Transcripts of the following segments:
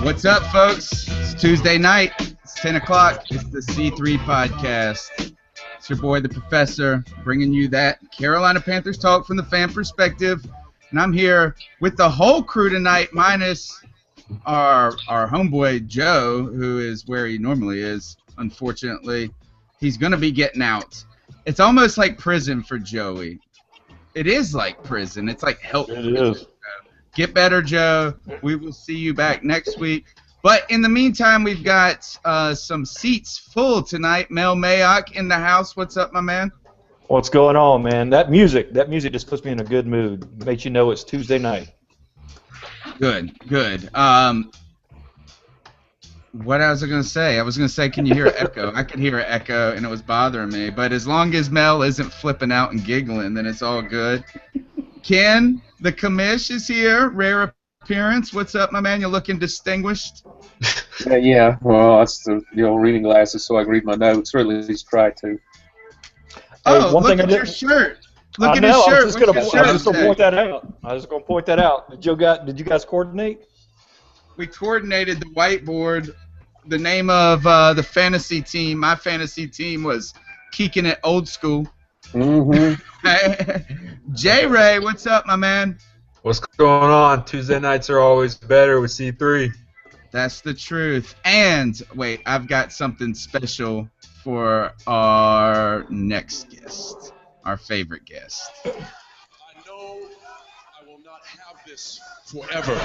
What's up, folks? It's Tuesday night. It's 10 o'clock. It's the C3 podcast. It's your boy, the Professor, bringing you that Carolina Panthers talk from the fan perspective. And I'm here with the whole crew tonight, minus our homeboy, Joe, who is where he normally is. Unfortunately, he's going to be getting out. It's almost like prison for Joey. It is like prison. It's like help. It is. Get better, Joe. We will see you back next week. But in the meantime, we've got some seats full tonight. Mel Mayock in the house. What's up, my man? What's going on, man? That music just puts me in a good mood. Makes you know it's Tuesday night. Good. What I was going to say? I was going to say, can you hear an echo? I could hear an echo, and it was bothering me. But as long as Mel isn't flipping out and giggling, then it's all good. Ken, the commish, is here. Rare appearance. What's up, my man? You're looking distinguished. Yeah. Well, that's the reading glasses, so I can read my notes, or at least try to. Oh, look at your shirt. Look at his shirt. I was just going to point that out. Did you guys coordinate? We coordinated the whiteboard. The name of the fantasy team, my fantasy team, was Keeking It Old School. Mm-hmm. J-Ray, what's up, my man? What's going on? Tuesday nights are always better with C3. That's the truth. And, wait, I've got something special for our next guest, our favorite guest. I know I will not have this forever,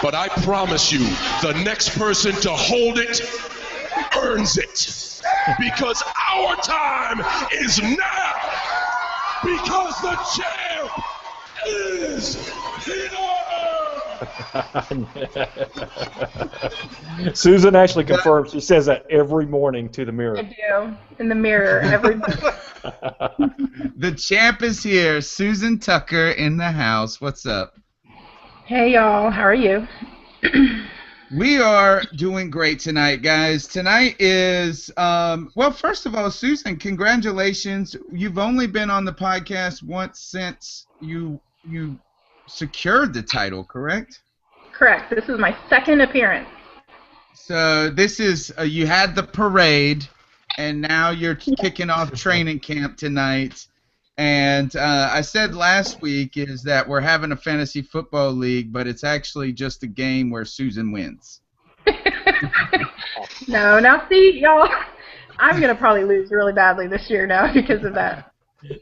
but I promise you, the next person to hold it earns it. Because our time is now. Because the champ is here. Susan actually confirms. She says that every morning to the mirror. I do. In the mirror every morning. The champ is here. Susan Tucker in the house. What's up? Hey, y'all. How are you? We are doing great tonight, guys. Tonight is, well, first of all, Susan, congratulations. You've only been on the podcast once since you secured the title, correct? Correct. This is my second appearance. So this is, you had the parade, and now you're kicking off training camp tonight. And I said last week is that we're having a fantasy football league, but it's actually just a game where Susan wins. No, now see, y'all, I'm going to probably lose really badly this year now because of that.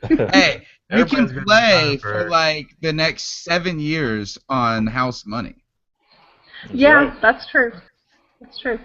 Hey, you can play for like the next 7 years on house money. Yeah, that's true. That's true.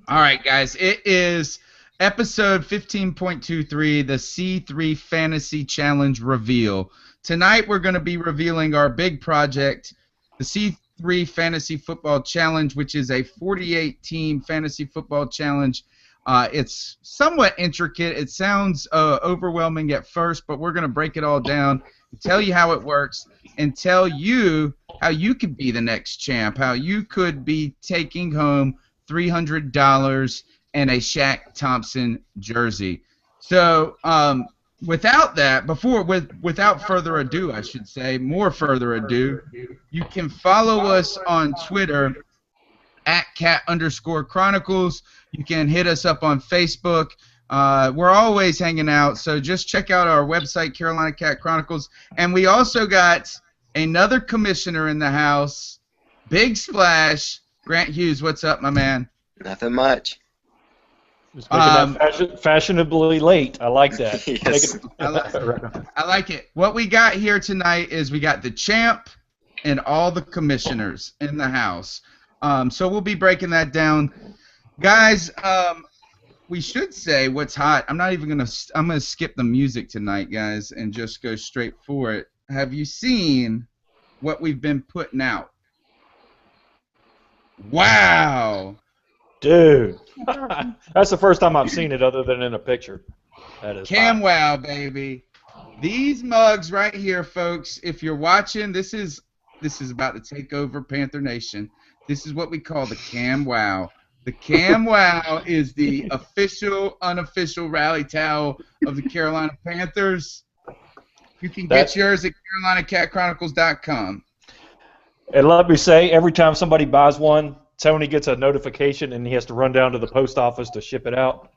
All right, guys, it is episode 15.23, the C3 Fantasy Challenge reveal. Tonight we're going to be revealing our big project, the C3 Fantasy Football Challenge, which is a 48-team fantasy football challenge. It's somewhat intricate. It sounds overwhelming at first, but we're going to break it all down, tell you how it works, and tell you how you could be the next champ, how you could be taking home $300 and a Shaq Thompson jersey. So, without further ado, I should say, you can follow us on Twitter at @cat_chronicles. You can hit us up on Facebook. We're always hanging out, so just check out our website, Carolina Cat Chronicles. And we also got another commissioner in the house, Big Splash, Grant Hughes. What's up, my man? Nothing much. Just making that fashionably late. I like that. Yes. I like it. What we got here tonight is we got the champ and all the commissioners in the house. So we'll be breaking that down. Guys, we should say what's hot. I'm going to skip the music tonight, guys, and just go straight for it. Have you seen what we've been putting out? Wow. Dude, that's the first time I've seen it other than in a picture. That is Cam Wow, baby. These mugs right here, folks, if you're watching, this is about to take over Panther Nation. This is what we call the Cam Wow. The Cam Wow is the official, unofficial rally towel of the Carolina Panthers. You can get yours at CarolinaCatChronicles.com. And let me say, every time somebody buys one, Tony gets a notification and he has to run down to the post office to ship it out.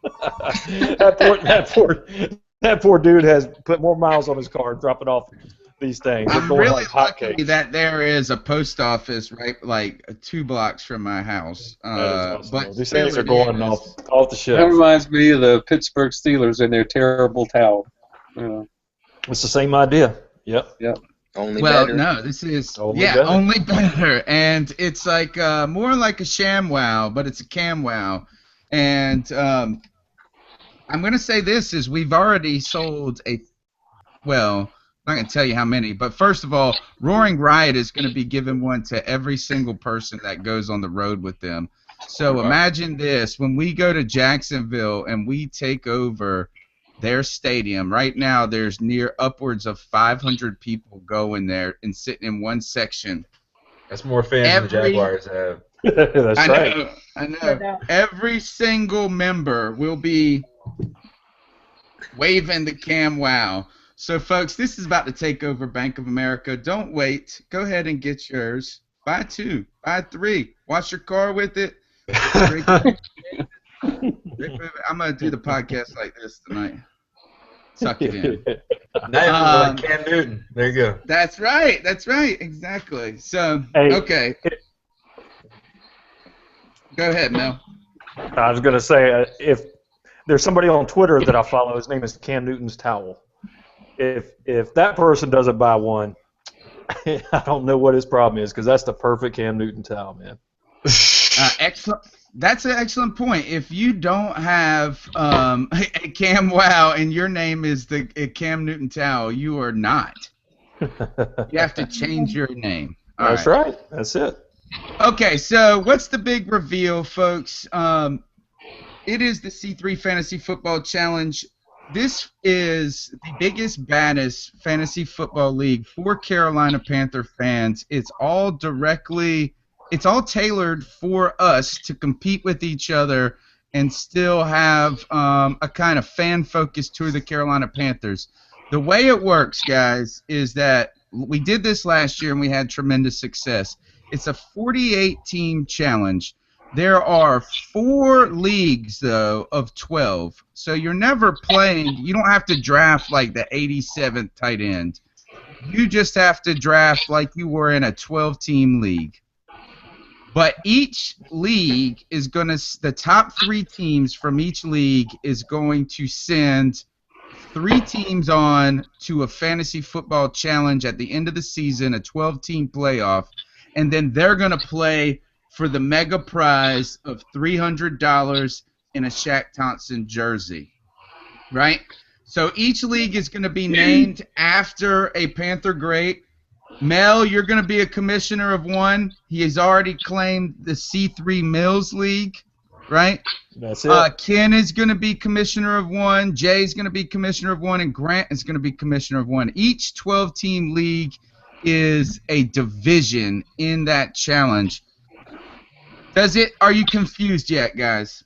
that poor dude has put more miles on his car dropping off these things. They're I'm going really like lucky hotcakes. that there is a post office right like 2 blocks from my house. That is awesome, But though. These still things are it going is. off the That shelf. reminds me of the Pittsburgh Steelers and their terrible towel. It's the same idea. Yep. Only Well, better. no, this is Only better. only better, and it's like more like a sham wow, but it's a cam wow, and I'm gonna say this is we've already sold I'm not gonna tell you how many, but first of all, Roaring Riot is gonna be giving one to every single person that goes on the road with them. So imagine this: when we go to Jacksonville and we take over their stadium, right now there's near upwards of 500 people going there and sitting in one section. That's more fans than the Jaguars have. That's right. I No know. doubt. Every single member will be waving the cam wow. So, folks, this is about to take over Bank of America. Don't wait. Go ahead and get yours. Buy 2. Buy 3. Wash your car with it. I'm going to do the podcast like this tonight. Suck it in. Now like Cam Newton. There you go. That's right. Exactly. So, Hey. okay. Go ahead, Mel. I was going to say, if there's somebody on Twitter that I follow, his name is Cam Newton's Towel. If that person doesn't buy one, I don't know what his problem is, because that's the perfect Cam Newton towel, man. Excellent. That's an excellent point. If you don't have a Cam Wow and your name is the Cam Newton Towel, you are not. You have to change your name. All That's right. That's it. Okay, so what's the big reveal, folks? It is the C3 Fantasy Football Challenge. This is the biggest, baddest fantasy football league for Carolina Panther fans. It's all tailored for us to compete with each other and still have a kind of fan focus to the Carolina Panthers. The way it works, guys, is that we did this last year and we had tremendous success. It's a 48-team challenge. There are 4 leagues, though, of 12. So you're never playing. You don't have to draft like the 87th tight end. You just have to draft like you were in a 12-team league. But each league is going to – the top 3 teams from each league is going to send 3 teams on to a fantasy football challenge at the end of the season, a 12-team playoff, and then they're going to play – for the mega prize of $300 in a Shaq Thompson jersey, right? So each league is going to be named after a Panther great. Mel, you're going to be a commissioner of one. He has already claimed the C3 Mills League, right? That's it. Ken is going to be commissioner of one. Jay's going to be commissioner of one, and Grant is going to be commissioner of one. Each 12-team league is a division in that challenge. Are you confused yet, guys?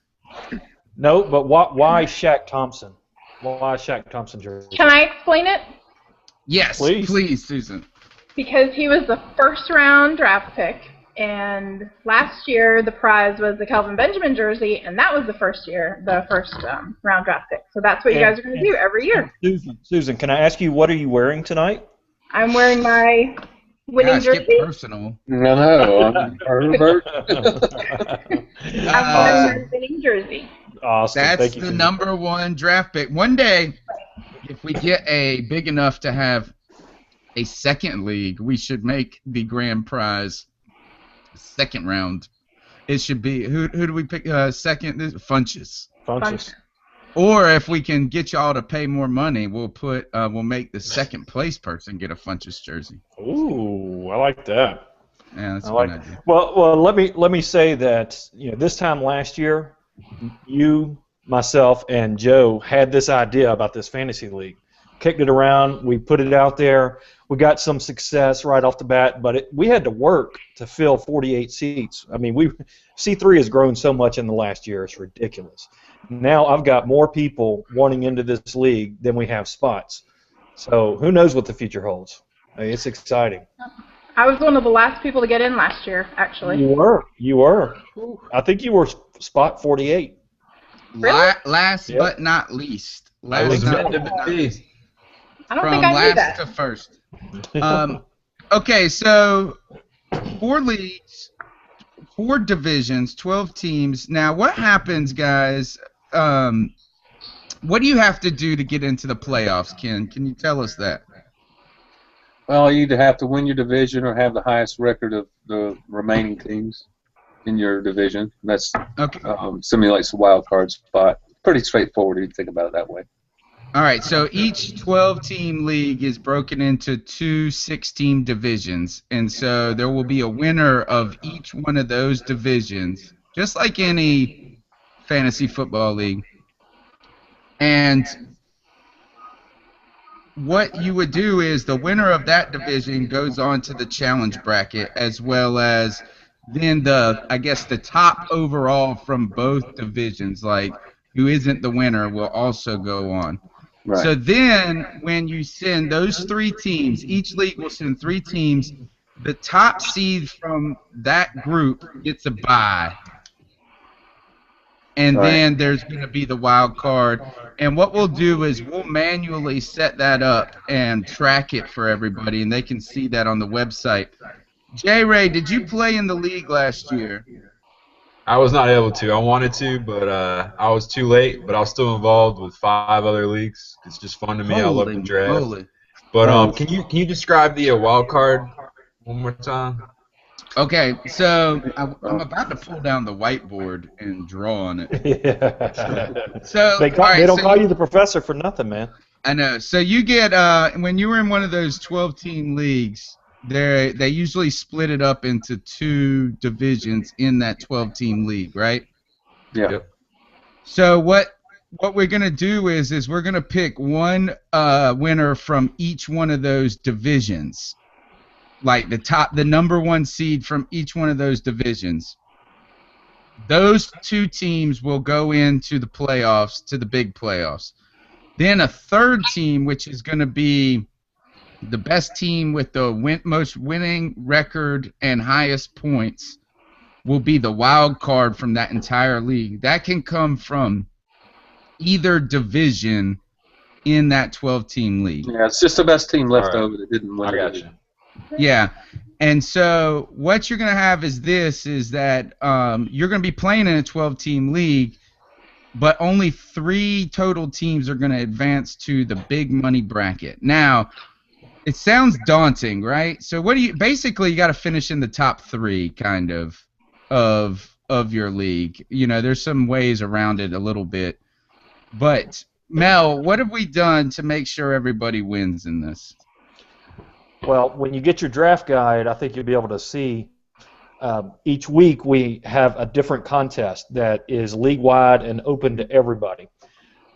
No, but why Shaq Thompson? Why Shaq Thompson jersey? Can I explain it? Yes, please, Susan. Because he was the first-round draft pick, and last year the prize was the Kelvin Benjamin jersey, and that was the first round draft pick. So that's what you guys are going to do every year. Susan, can I ask you, what are you wearing tonight? I'm wearing my winning jersey. Get personal. No, I'm Herbert. I'm wearing my winning jersey. Awesome. That's the number 1 draft pick. One day, if we get a big enough to have a second league, we should make the grand prize second round. It should be who do we pick second? Funches. Or if we can get y'all to pay more money, we'll make the second place person get a Funches jersey. Ooh, I like that. Yeah, that's a good idea. Well, let me say that this time last year, you, myself, and Joe had this idea about this fantasy league. Kicked it around. We put it out there. We got some success right off the bat, but we had to work to fill 48 seats. I mean, C3 has grown so much in the last year, it's ridiculous. Now I've got more people wanting into this league than we have spots. So who knows what the future holds? I mean, it's exciting. I was one of the last people to get in last year, actually. You were. You were. I think you were spot 48. Really? Last Yep. but not least. I was meant to not be. least. I don't From think I knew last that. to first. Okay, so 4 leagues, 4 divisions, 12 teams. Now, what happens, guys? What do you have to do to get into the playoffs, Ken? Can you tell us that? Well, you either have to win your division or have the highest record of the remaining teams in your division. That's Okay. simulates the wild card spot. Pretty straightforward if you think about it that way. All right, so each 12-team league is broken into 2 6-team divisions, and so there will be a winner of each one of those divisions, just like any fantasy football league. And what you would do is the winner of that division goes on to the challenge bracket, as well as then the top overall from both divisions, like who isn't the winner, will also go on. Right. So then when you send those 3 teams, each league will send 3 teams, the top seed from that group gets a bye. And then there's going to be the wild card. And what we'll do is we'll manually set that up and track it for everybody, and they can see that on the website. J. Ray, did you play in the league last year? I was not able to. I wanted to, but I was too late. But I was still involved with 5 other leagues. It's just fun to me. I love the draft. Holy. But can you describe the wild card one more time? Okay, so I'm about to pull down the whiteboard and draw on it. Yeah. So They don't call you the professor for nothing, man. I know. So you get when you were in one of those 12-team leagues, they usually split it up into 2 divisions in that 12-team league, right? Yeah. Yep. So what we're gonna do is we're gonna pick one winner from each one of those divisions, like the number 1 seed from each one of those divisions. Those 2 teams will go into the playoffs, to the big playoffs. Then a third team, which is going to be the best team with the most winning record and highest points, will be the wild card from that entire league. That can come from either division in that 12-team league. Yeah, it's just the best team left All right. over that didn't win. I got you. Yeah. And so what you're going to have is that you're going to be playing in a 12-team league, but only 3 total teams are going to advance to the big money bracket. Now, it sounds daunting, right? So basically you got to finish in the top 3 kind of your league. You know, there's some ways around it a little bit. But Mel, what have we done to make sure everybody wins in this? Well, when you get your draft guide, I think you'll be able to see each week we have a different contest that is league-wide and open to everybody.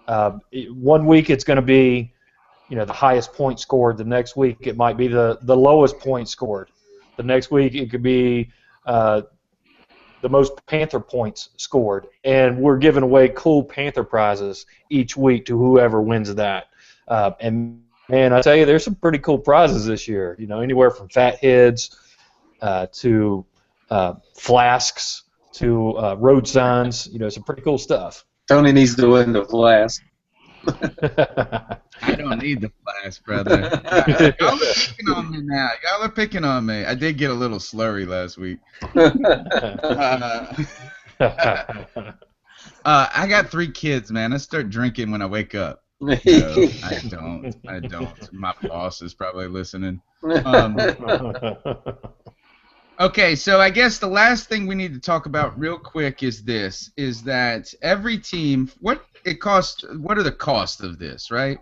One week it's going to be, the highest point scored. The next week it might be the lowest point scored. The next week it could be the most Panther points scored. And we're giving away cool Panther prizes each week to whoever wins that. And man, I tell you, there's some pretty cool prizes this year. Anywhere from fat heads to flasks to road signs. Some pretty cool stuff. Tony needs to win the flask. I don't need the flask, brother. Y'all are picking on me now. Y'all are picking on me. I did get a little slurry last week. I got 3 kids, man. I start drinking when I wake up. No, I don't. My boss is probably listening. Okay, so I guess the last thing we need to talk about real quick is that every team, what are the costs of this, right?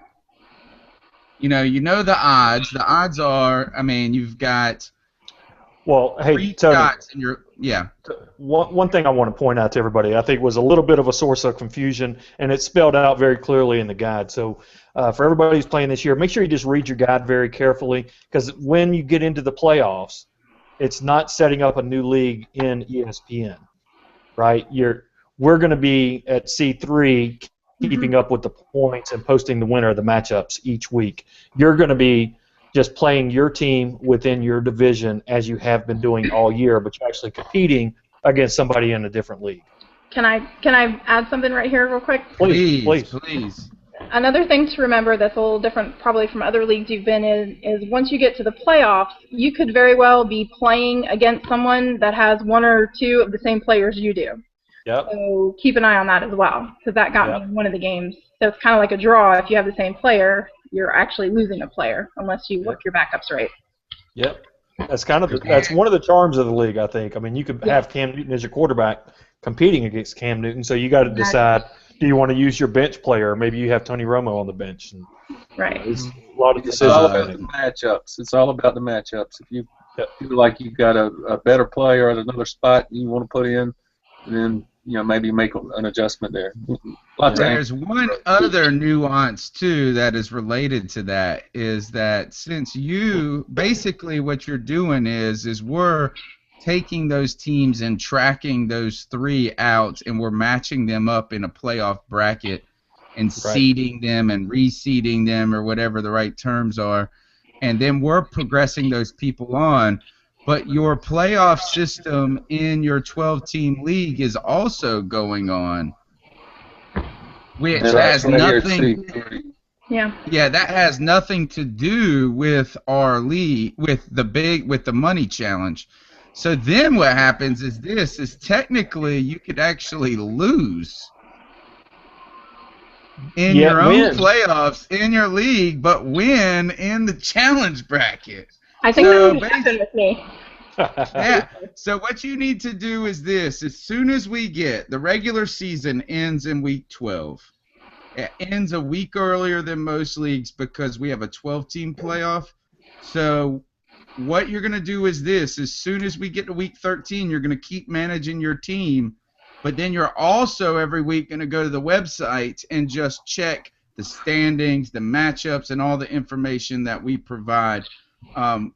You know the odds. The odds are, you've got hey, 3 Tony, shots in your, yeah. One thing I want to point out to everybody, I think was a little bit of a source of confusion, and it's spelled out very clearly in the guide. So for everybody who's playing this year, make sure you just read your guide very carefully, because when you get into the playoffs, it's not setting up a new league in ESPN, right? We're going to be at C3 keeping up with the points and posting the winner of the matchups each week. You're going to be just playing your team within your division as you have been doing all year, but you're actually competing against somebody in a different league. Can I add something right here real quick? Please. Another thing to remember that's a little different probably from other leagues you've been in is once you get to the playoffs, you could very well be playing against someone that has one or two of the same players you do. Yep. So keep an eye on that as well, because that got me in one of the games. So it's kind of like a draw. If you have the same player, you're actually losing a player unless you work your backups right. Yep. That's that's one of the charms of the league, I think. I mean, you could have Cam Newton as your quarterback competing against Cam Newton, so you got to decide, do you want to use your bench player? Maybe you have Tony Romo on the bench. And, right. It's a lot of It's decisions. all about the matchups. It's all about the matchups. If you feel like you've got a better player at another spot you want to put in, then maybe make an adjustment there. There's one other nuance too that is related to that, is that since you basically what you're doing is we're taking those teams and tracking those 3 out, and we're matching them up in a playoff bracket and seeding them and reseeding them, or whatever the right terms are, and then we're progressing those people on. But your playoff system in your 12-team league is also going on, which has nothing. Yeah, that has nothing to do with our league, with the money challenge. So then what happens is technically you could actually lose in your own playoffs in your league, but win in the challenge bracket. I think that would happen with me. Yeah. So what you need to do is this: as soon as we get the regular season ends in week 12, it ends a week earlier than most leagues because we have a 12-team playoff. So what you're going to do is this: as soon as we get to week 13, you're going to keep managing your team, but then you're also every week going to go to the website and just check the standings, the matchups, and all the information that we provide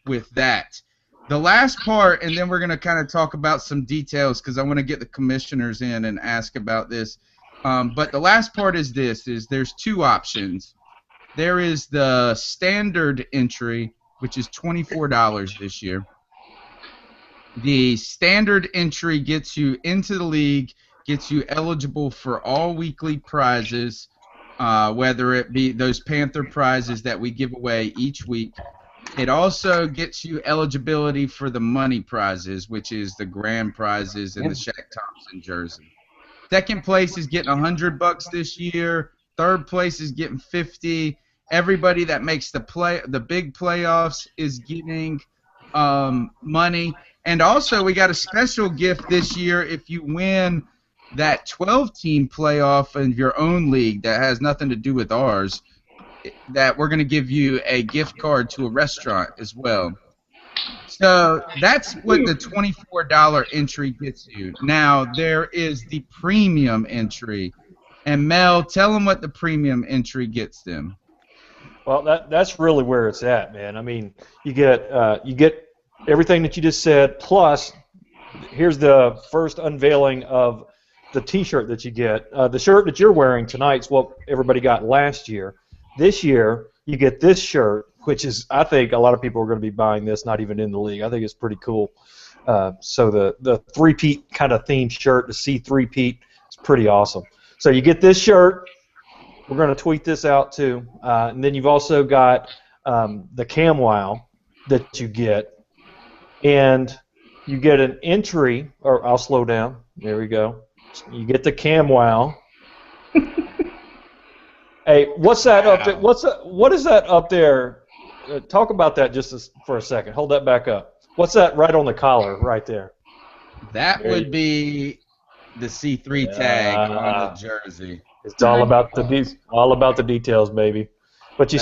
with that. The last part, and then we're going to kind of talk about some details because I want to get the commissioners in and ask about this. But the last part is this: there's 2 options. There is the standard entry, which is $24 this year. The standard entry gets you into the league, gets you eligible for all weekly prizes, whether it be those Panther prizes that we give away each week. It also gets you eligibility for the money prizes, which is the grand prizes and the Shaq Thompson jersey. Second place is getting $100 this year. Third place is getting $50. Everybody that makes the big playoffs is getting money. And also, we got a special gift this year if you win that 12-team playoff in your own league that has nothing to do with ours, that we're going to give you a gift card to a restaurant as well. So that's what the $24 entry gets you. Now, there is the premium entry. And Mel, tell them what the premium entry gets them. Well, that's really where it's at, man. I mean, you get everything that you just said, plus here's the first unveiling of the T-shirt that you get. The shirt that you're wearing tonight is what everybody got last year. This year, you get this shirt, which is, I think a lot of people are going to be buying this, not even in the league. I think it's pretty cool. So the three-peat kind of themed shirt, the C3-peat, is pretty awesome. So you get this shirt. We're going to tweet this out too. And then you've also got the CamWow that you get. And you get an entry, or I'll slow down. There we go. You get the CamWow. Hey, what's that up there? What is that up there? Talk about that just for a second. Hold that back up. What's that right on the collar right there? That would be the C3 tag on the jersey. It's all about the details, baby. But you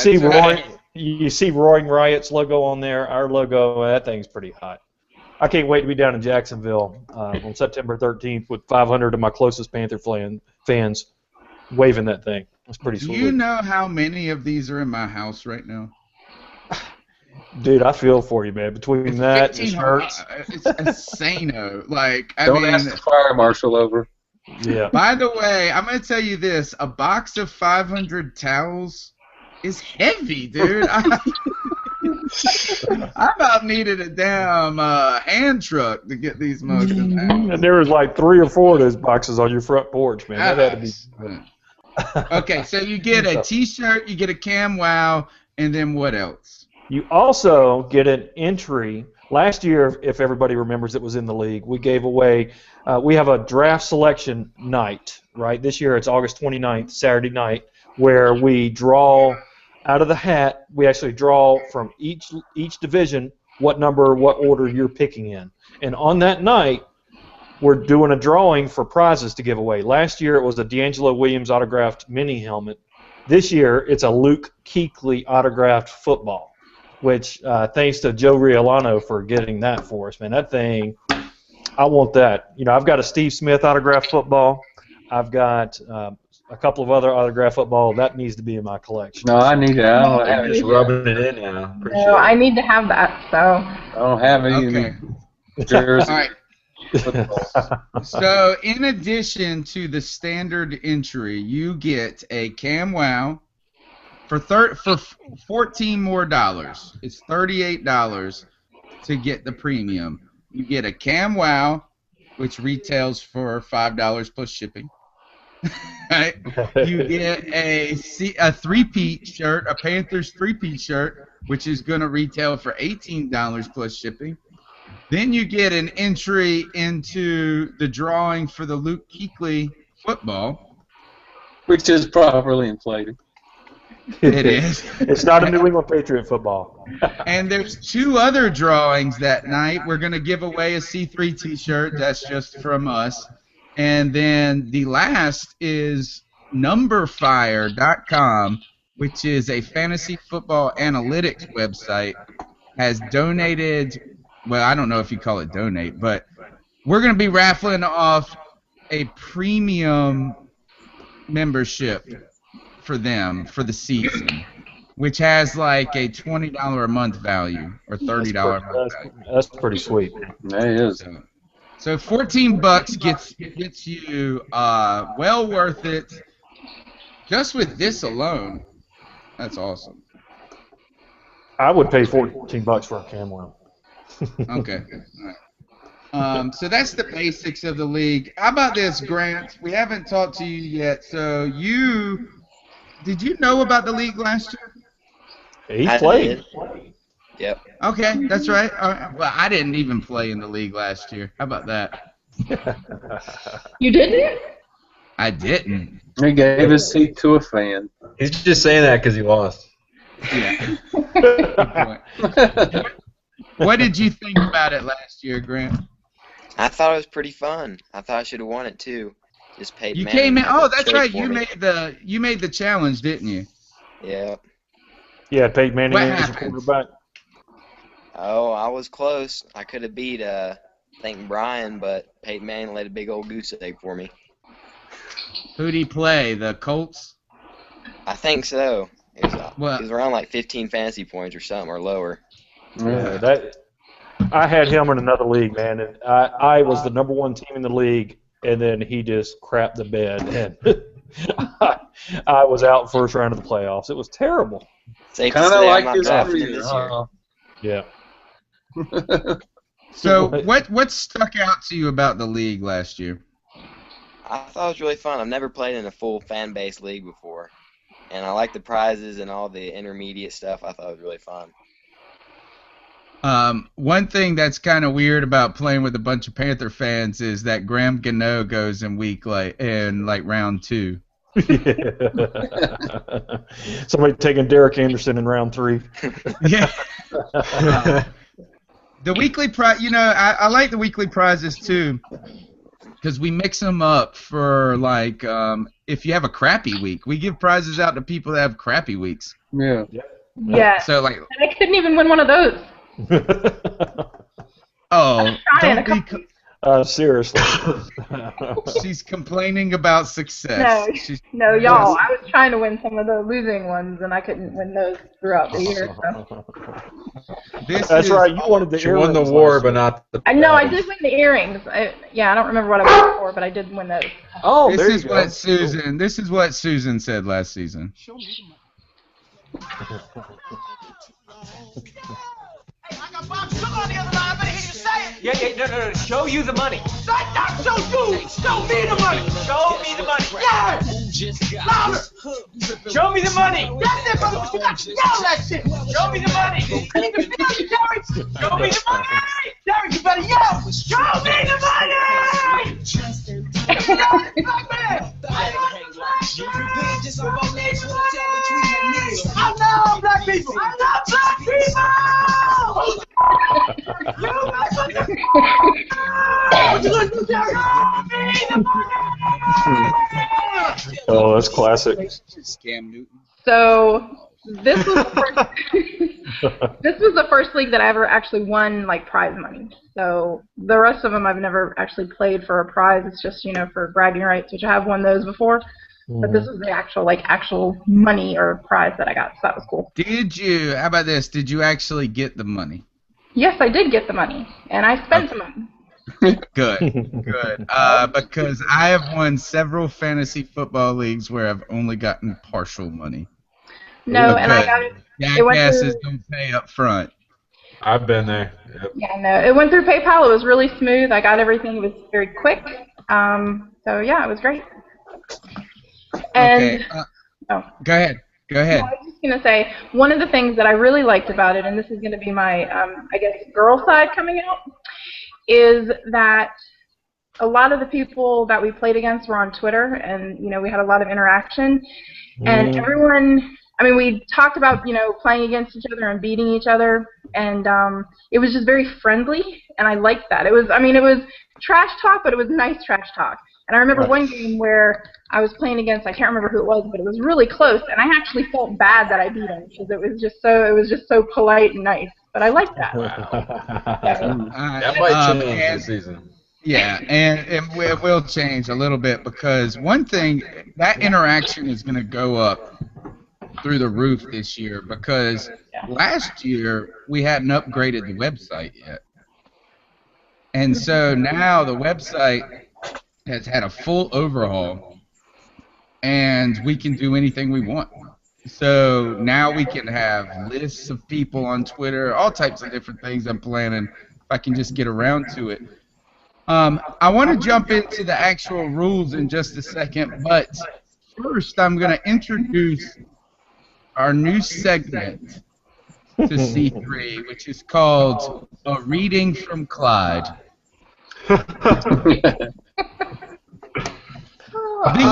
see Roaring Riot's logo on there. Our logo, that thing's pretty hot. I can't wait to be down in Jacksonville on September 13th with 500 of my closest Panther fans waving that thing. It's pretty sweet. Do you know how many of these are in my house right now? Dude, I feel for you, man. Between that and shirts. It's insano. Don't ask the fire marshal over. Yeah. By the way, I'm going to tell you this. A box of 500 towels is heavy, dude. I about needed a damn hand truck to get these mugs in the house. And there was like 3 or 4 of those boxes on your front porch, man. That had to be. Okay, so you get a T-shirt, you get a Cam Wow, and then what else? You also get an entry. Last year, if everybody remembers, it was in the league. We gave away. We have a draft selection night, right? This year it's August 29th, Saturday night, where we draw out of the hat. We actually draw from each division what number, what order you're picking in. And on that night, we're doing a drawing for prizes to give away. Last year it was a D'Angelo Williams autographed mini helmet. This year it's a Luke Kuechly autographed football, which thanks to Joe Riolano for getting that for us, man. That thing, I want that. You know, I've got a Steve Smith autographed football. I've got a couple of other autographed football. That needs to be in my collection. No, I need it. I don't have I'm just it. rubbing it in now. Appreciate No, I it. need to have that. So I don't have any Okay. jersey. All right. So, in addition to the standard entry, you get a Cam Wow for $14 more. It's $38 to get the premium. You get a Cam Wow, which retails for $5 plus shipping. Right? You get a three-peat shirt, a Panthers three-peat shirt, which is going to retail for $18 plus shipping. Then you get an entry into the drawing for the Luke Kuechly football. Which is properly inflated. It is. It's not a New England Patriot football. And there's 2 other drawings that night. We're going to give away a C3 T-shirt. That's just from us. And then the last is numberfire.com, which is a fantasy football analytics website, has donated, well, I don't know if you call it donate, but we're going to be raffling off a premium membership for them for the season, which has like a $20 a month value or $30 a month value. That's pretty sweet. That is. So $14 gets you well worth it just with this alone. That's awesome. I would pay $14 for a Cam Wow. Okay. All right. So that's the basics of the league. How about this, Grant? We haven't talked to you yet. So did you know about the league last year? He played. Yep. Okay, that's right. All right. Well, I didn't even play in the league last year. How about that? you didn't? I didn't. He gave his seat to a fan. He's just saying that because he lost. Yeah. Good point. What did you think about it last year, Grant? I thought it was pretty fun. I thought I should have won it too. Just paid. You Manning came in. to Oh, that's trade right. for You me. made the challenge, didn't you? Yeah. Yeah, Peyton Manning What as your happened? quarterback. Oh, I was close. I could have beat I think Brian, but Peyton Manning laid a big old goose egg for me. Who'd he play? The Colts? I think so. It was, Well- it was around like 15 fantasy points or something, or lower. Yeah, I had him in another league, man, and I was the number 1 team in the league, and then he just crapped the bed, and I was out first round of the playoffs. It was terrible. Safe to Kind of say I'm like not his drafting him career. this year. Yeah. So what stuck out to you about the league last year? I thought it was really fun. I've never played in a full fan base league before, and I like the prizes and all the intermediate stuff. I thought it was really fun. One thing that's kind of weird about playing with a bunch of Panther fans is that Graham Gano goes in round 2. Somebody taking Derek Anderson in round 3. Yeah. The weekly prize, I like the weekly prizes too, because we mix them up for if you have a crappy week, we give prizes out to people that have crappy weeks. Yeah. Yeah. So And I couldn't even win one of those. oh, Trying don't a be. couple. Seriously. She's complaining about success. No, y'all. I was trying to win some of the losing ones, and I couldn't win those throughout the year. So. That's right. You wanted the She won the earrings war, last but year. not the. I know I did win the earrings. I don't remember what I won for, but I did win those. Oh, This there is you go. what Susan. This is what Susan said last season. Hey, I got Bob Sugar on the other line. I better hear you say it. Yeah, no. Show you the money. Not show you. Show me the money. Show me the money. Yeah. Louder. Show me the money. That's it, brother. You got to yell that shit. Show me the money. I need to feel you, Jerry. Show me the money. Jerry, you better yell. Show me the money. I love black people. I love black people. What you gonna do, Jerry? Show me the money. Oh, that's classic. Scam Newton. So this was the first, this was the first league that I ever actually won like prize money. So the rest of them I've never actually played for a prize. It's just, you know, for bragging rights, which I have won those before. But this was the actual money or prize that I got, so that was cool. Did you? How about this? Did you actually get the money? Yes, I did get the money, and I spent some money. Good, good. Because I have won several fantasy football leagues where I've only gotten partial money. No, and I got it. Jackasses don't pay up front. I've been there. Yep. Yeah, no, it went through PayPal. It was really smooth. I got everything. It was very quick. So yeah, it was great. And okay. Go ahead. Go ahead. I was just gonna say one of the things that I really liked about it, and this is gonna be my, I guess, girl side coming out, is that a lot of the people that we played against were on Twitter, and you know we had a lot of interaction, and everyone. I mean, we talked about, you know, playing against each other and beating each other, and it was just very friendly, and I liked that. It was, I mean, it was trash talk, but it was nice trash talk. And I remember one game where I was playing against, I can't remember who it was, but it was really close, and I actually felt bad that I beat him because it was just so polite and nice. But I liked that. That might change this season. Yeah, and it will change a little bit because one thing, that interaction is going to go up through the roof this year because last year we hadn't upgraded the website yet. And so now the website has had a full overhaul and we can do anything we want. So now we can have lists of people on Twitter, all types of different things I'm planning if I can just get around to it. I want to jump into the actual rules in just a second, but first I'm going to introduce our new segment to C3, which is called A Reading from Clyde. The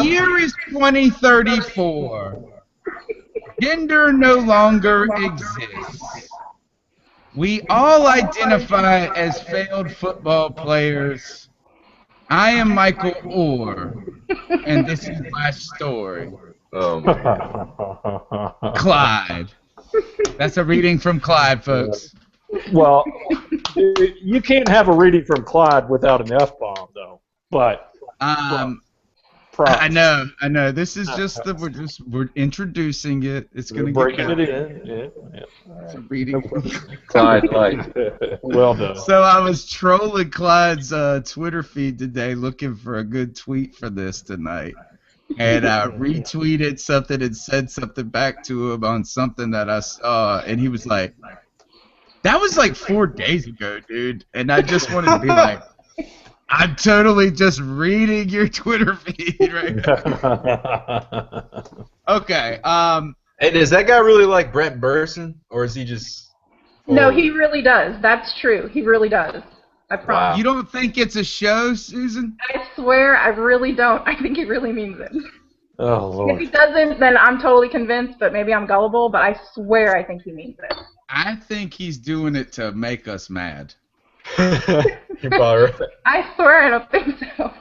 year is 2034. Gender no longer exists. We all identify as failed football players. I am Michael Orr, and this is my story. Oh my God. Clyde. That's a reading from Clyde, folks. Well, you can't have a reading from Clyde without an F-bomb, though. But I know. This is just we're introducing it. It's gonna breaking get it in. Yeah. It's a reading from Clyde Light. Well done. So I was trolling Clyde's Twitter feed today, looking for a good tweet for this tonight, and I retweeted something and said something back to him on something that I saw, and he was like, "That was like 4 days ago, dude," and I just wanted to be like, I'm totally just reading your Twitter feed right now. Okay. Hey, does that guy really like Brent Burson, or is he just? No, he really does. That's true. He really does. I promise. Wow. You don't think it's a show, Susan? I swear, I really don't. I think he really means it. Oh, Lord. If he doesn't, then I'm totally convinced, but maybe I'm gullible, but I swear I think he means it. I think he's doing it to make us mad. You're probably right. I swear I don't think so.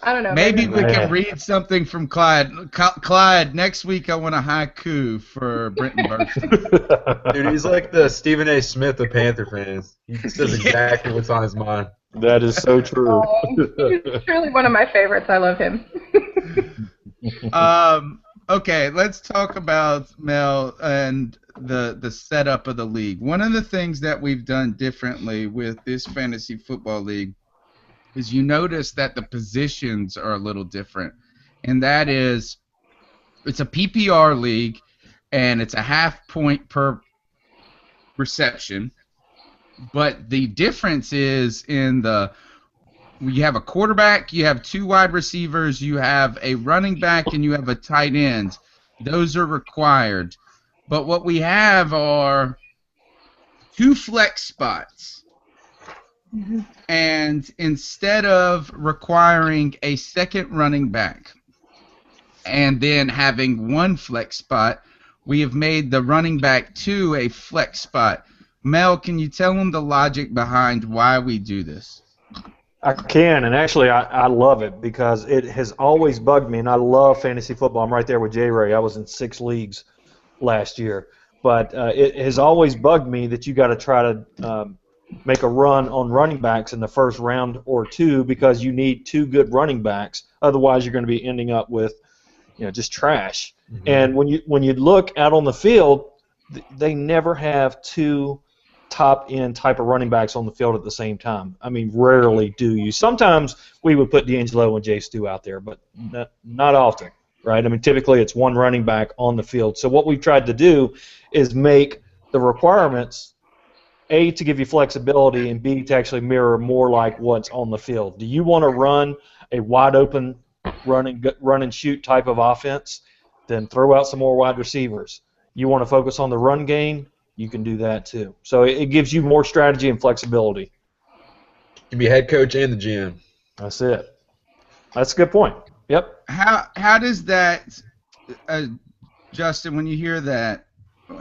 I don't know. Maybe we can read something from Clyde. Clyde, next week I want a haiku for Brenton Burson. Dude, he's like the Stephen A. Smith of Panther fans. He says exactly what's on his mind. That is so true. He's truly one of my favorites. I love him. Okay, let's talk about Mel and the setup of the league. One of the things that we've done differently with this fantasy football league is you notice that the positions are a little different, and that is it's a PPR league and it's a half point per reception. But the difference is in you have a quarterback, you have 2 wide receivers, you have a running back, and you have a tight end. Those are required. But what we have are 2 flex spots. And instead of requiring a second running back and then having 1 flex spot, we have made the running back 2 a flex spot. Mel, can you tell them the logic behind why we do this? I can, and actually I love it because it has always bugged me, and I love fantasy football. I'm right there with J. Ray. I was in 6 leagues last year. But it has always bugged me that you got to try to make a run on running backs in the first round or 2 because you need 2 good running backs. Otherwise, you're going to be ending up with, just trash. Mm-hmm. And when you look out on the field, they never have 2 top-end type of running backs on the field at the same time. I mean, rarely do you. Sometimes we would put D'Angelo and Jay Stu out there, but not often, right? I mean, typically it's 1 running back on the field. So what we've tried to do is make the requirements, A, to give you flexibility, and B, to actually mirror more like what's on the field. Do you want to run a wide-open run and shoot type of offense? Then throw out some more wide receivers. You want to focus on the run game? You can do that too. So it gives you more strategy and flexibility. You can be head coach and the GM. That's it. That's a good point. Yep. How does that, Justin, when you hear that,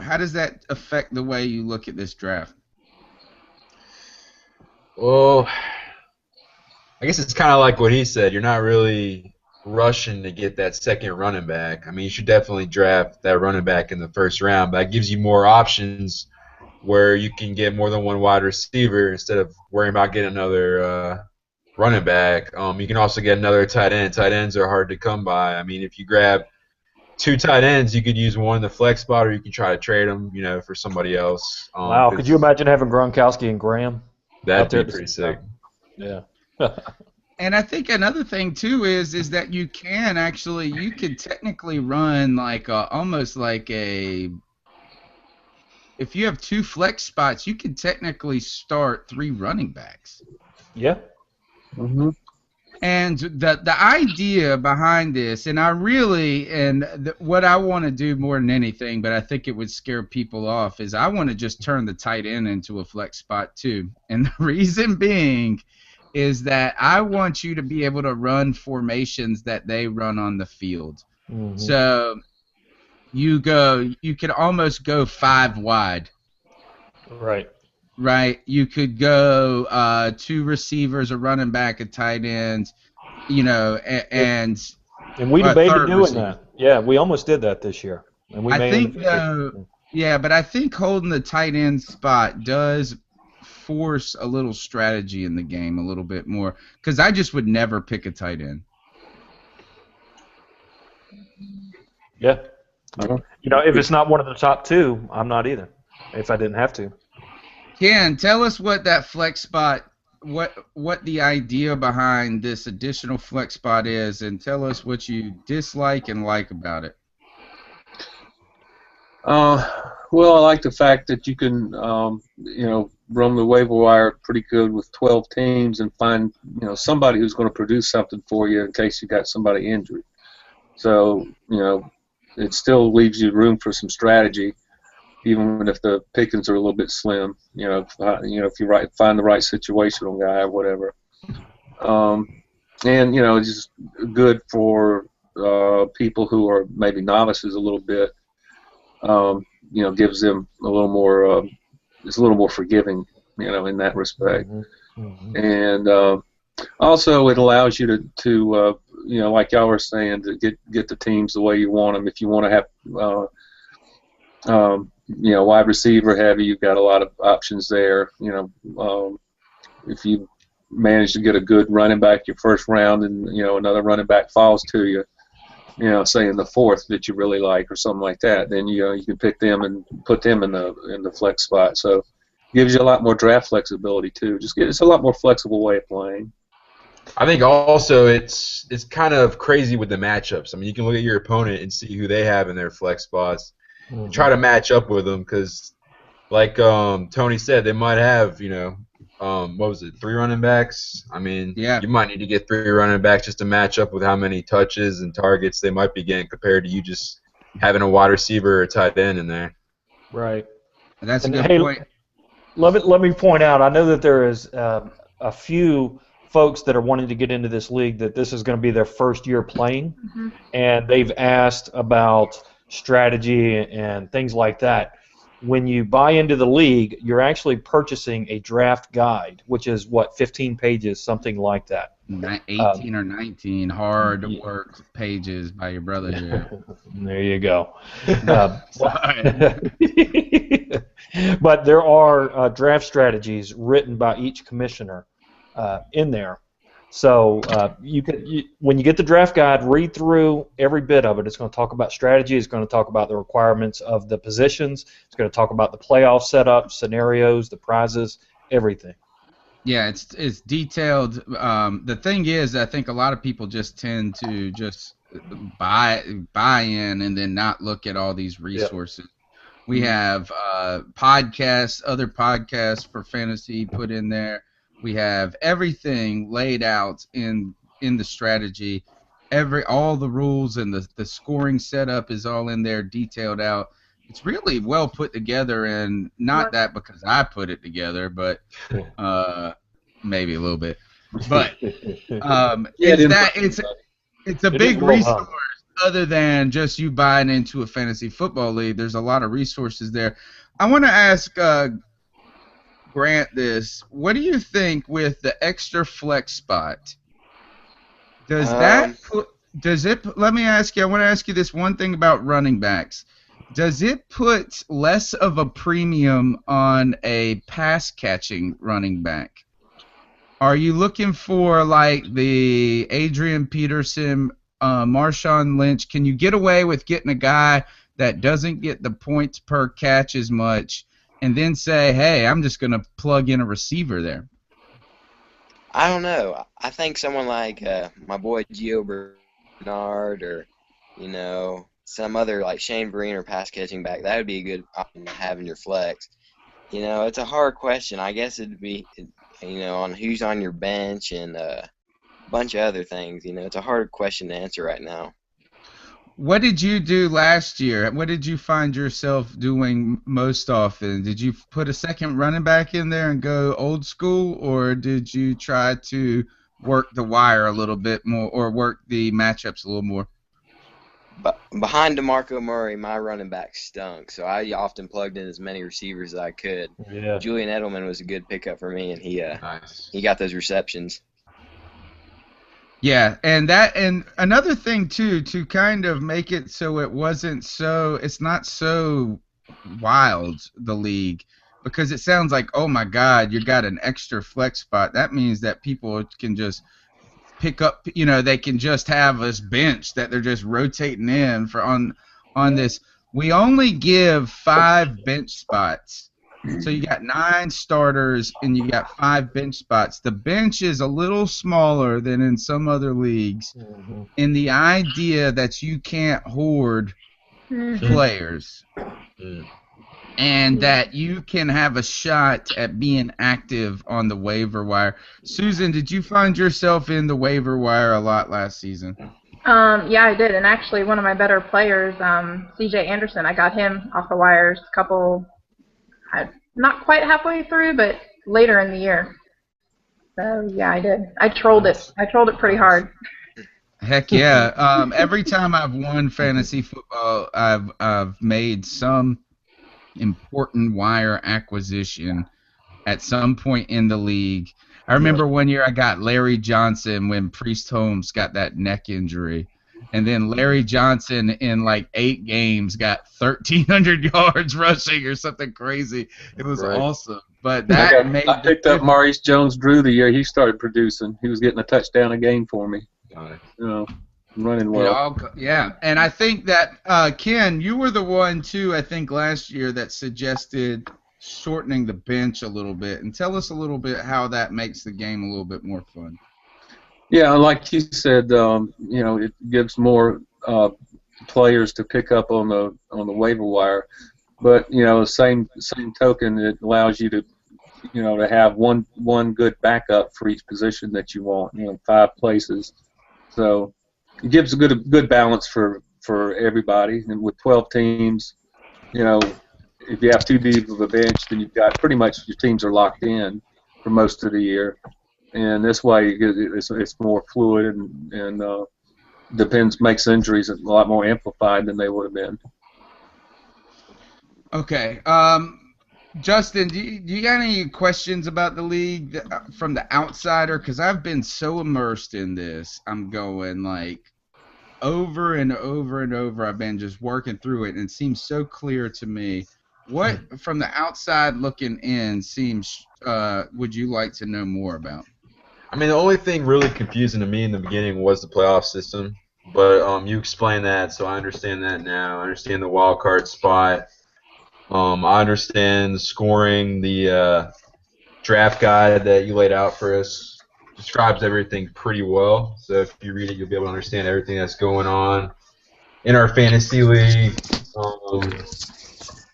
how does that affect the way you look at this draft? Well, I guess it's kind of like what he said. You're not really rushing to get that second running back. I mean, you should definitely draft that running back in the first round, but that gives you more options where you can get more than 1 wide receiver instead of worrying about getting another running back. You can also get another tight end. Tight ends are hard to come by. I mean, if you grab 2 tight ends, you could use 1 in the flex spot, or you can try to trade them, for somebody else. Wow, could you imagine having Gronkowski and Graham? That'd be pretty sick. Yeah. And I think another thing too is that you could technically run like almost like if you have 2 flex spots, you could technically start 3 running backs. Yeah. Mm-hmm. And the idea behind this, and what I want to do more than anything, but I think it would scare people off, is I want to just turn the tight end into a flex spot too. And the reason being is that I want you to be able to run formations that they run on the field. Mm-hmm. So you could almost go 5 wide. Right. Right. You could go 2 receivers, a running back, a tight end, and we debated doing that. Yeah, we almost did that this year. And we but I think holding the tight end spot does force a little strategy in the game a little bit more, because I just would never pick a tight end. Yeah. If it's not one of the top 2, I'm not either, if I didn't have to. Ken, tell us what that flex spot, what the idea behind this additional flex spot is, and tell us what you dislike and like about it. Well, I like the fact that you can, roam the waiver wire pretty good with 12 teams and find, somebody who's going to produce something for you in case you got somebody injured. So, it still leaves you room for some strategy, even if the pickings are a little bit slim. If you find the right situational guy or whatever. And it's just good for people who are maybe novices a little bit. Gives them a little more. It's a little more forgiving, in that respect. Mm-hmm. And also, it allows you to like y'all were saying, to get the teams the way you want them. If you want to have, wide receiver heavy, you've got a lot of options there. If you manage to get a good running back your first round, and another running back falls to you, say in the 4th that you really like or something like that, then you can pick them and put them in the flex spot. So it gives you a lot more draft flexibility too. It's a lot more flexible way of playing. I think also it's kind of crazy with the matchups. I mean, you can look at your opponent and see who they have in their flex spots. and try to match up with them because, like Tony said, they might have what was it, 3 running backs? I mean, Yeah. you might need to get 3 running backs just to match up with how many touches and targets they might be getting compared to you just having a wide receiver or a tight end in there. Right. That's a And good hey, point. let me point out, I know that there is a few folks that are wanting to get into this league that this is going to be their first year playing, and they've asked about strategy and things like that. When you buy into the league, you're actually purchasing a draft guide, which is, 15 pages, something like that. 18 or 19 hard-worked pages by your brother here. There you go. Sorry. But there are draft strategies written by each commissioner in there. So when you get the draft guide, read through every bit of it. It's going to talk about strategy. It's going to talk about the requirements of the positions. It's going to talk about the playoff setup, scenarios, the prizes, everything. Yeah, it's detailed. The thing is, I think a lot of people just tend to just buy in and then not look at all these resources. Yep. We have podcasts, other podcasts for fantasy put in there. We have everything laid out in the strategy. All the rules and the scoring setup is all in there, detailed out. It's really well put together, and not that because I put it together, but maybe a little bit. But it's a big resource. Other than just you buying into a fantasy football league, there's a lot of resources there. I want to ask Grant this. What do you think with the extra flex spot? Does let me ask you, I want to ask you this one thing about running backs. Does it put less of a premium on a pass-catching running back? Are you looking for like the Adrian Peterson, Marshawn Lynch? Can you get away with getting a guy that doesn't get the points per catch as much and then say, hey, I'm just going to plug in a receiver there? I don't know. I think someone like my boy Gio Bernard or, some other like Shane Vereen or pass catching back, that would be a good option to have in your flex. It's a hard question. I guess it'd be, on who's on your bench and a bunch of other things. It's a hard question to answer right now. What did you do last year? What did you find yourself doing most often? Did you put a second running back in there and go old school, or did you try to work the wire a little bit more or work the matchups a little more? But behind DeMarco Murray, my running back stunk, so I often plugged in as many receivers as I could. Yeah. Julian Edelman was a good pickup for me, and he got those receptions. Yeah, and another thing too, to kind of make it so it's not so wild, the league, because it sounds like, oh my God, you got an extra flex spot. That means that people can just pick up, they can just have this bench that they're just rotating in for on this. We only give 5 bench spots. So you got 9 starters and you got 5 bench spots. The bench is a little smaller than in some other leagues. Mm-hmm. In the idea that you can't hoard players. Mm-hmm. And that you can have a shot at being active on the waiver wire. Susan, did you find yourself in the waiver wire a lot last season? Yeah, I did. And actually, one of my better players, C.J. Anderson, I got him off the wires not quite halfway through, but later in the year. So, yeah, I did. I trolled it. I trolled it pretty hard. Heck yeah. Every time I've won fantasy football, I've made some important wire acquisition at some point in the league. I remember one year I got Larry Johnson when Priest Holmes got that neck injury. And then Larry Johnson in like 8 games got 1,300 yards rushing or something crazy. It was awesome. But I picked up Maurice Jones-Drew the year he started producing. He was getting a touchdown a game for me. Running well. Yeah, and I think that, Ken, you were the one, too, I think last year that suggested shortening the bench a little bit. And tell us a little bit how that makes the game a little bit more fun. Yeah, like you said, it gives more players to pick up on the waiver wire. But same token, it allows you to to have one good backup for each position that you want. 5 places, so it gives a good balance for everybody. And with 12 teams, if you have too deep of a bench, then you've got pretty much your teams are locked in for most of the year. And this way, it's more fluid and makes injuries a lot more amplified than they would have been. Okay. Justin, do you got any questions about the league from the outsider? Because I've been so immersed in this. I'm going like over and over and over. I've been just working through it, and it seems so clear to me. What, from the outside looking in, would you like to know more about? I mean, the only thing really confusing to me in the beginning was the playoff system, but you explained that, so I understand that now. I understand the wild card spot. I understand the scoring. The draft guide that you laid out for us describes everything pretty well. So if you read it, you'll be able to understand everything that's going on in our fantasy league.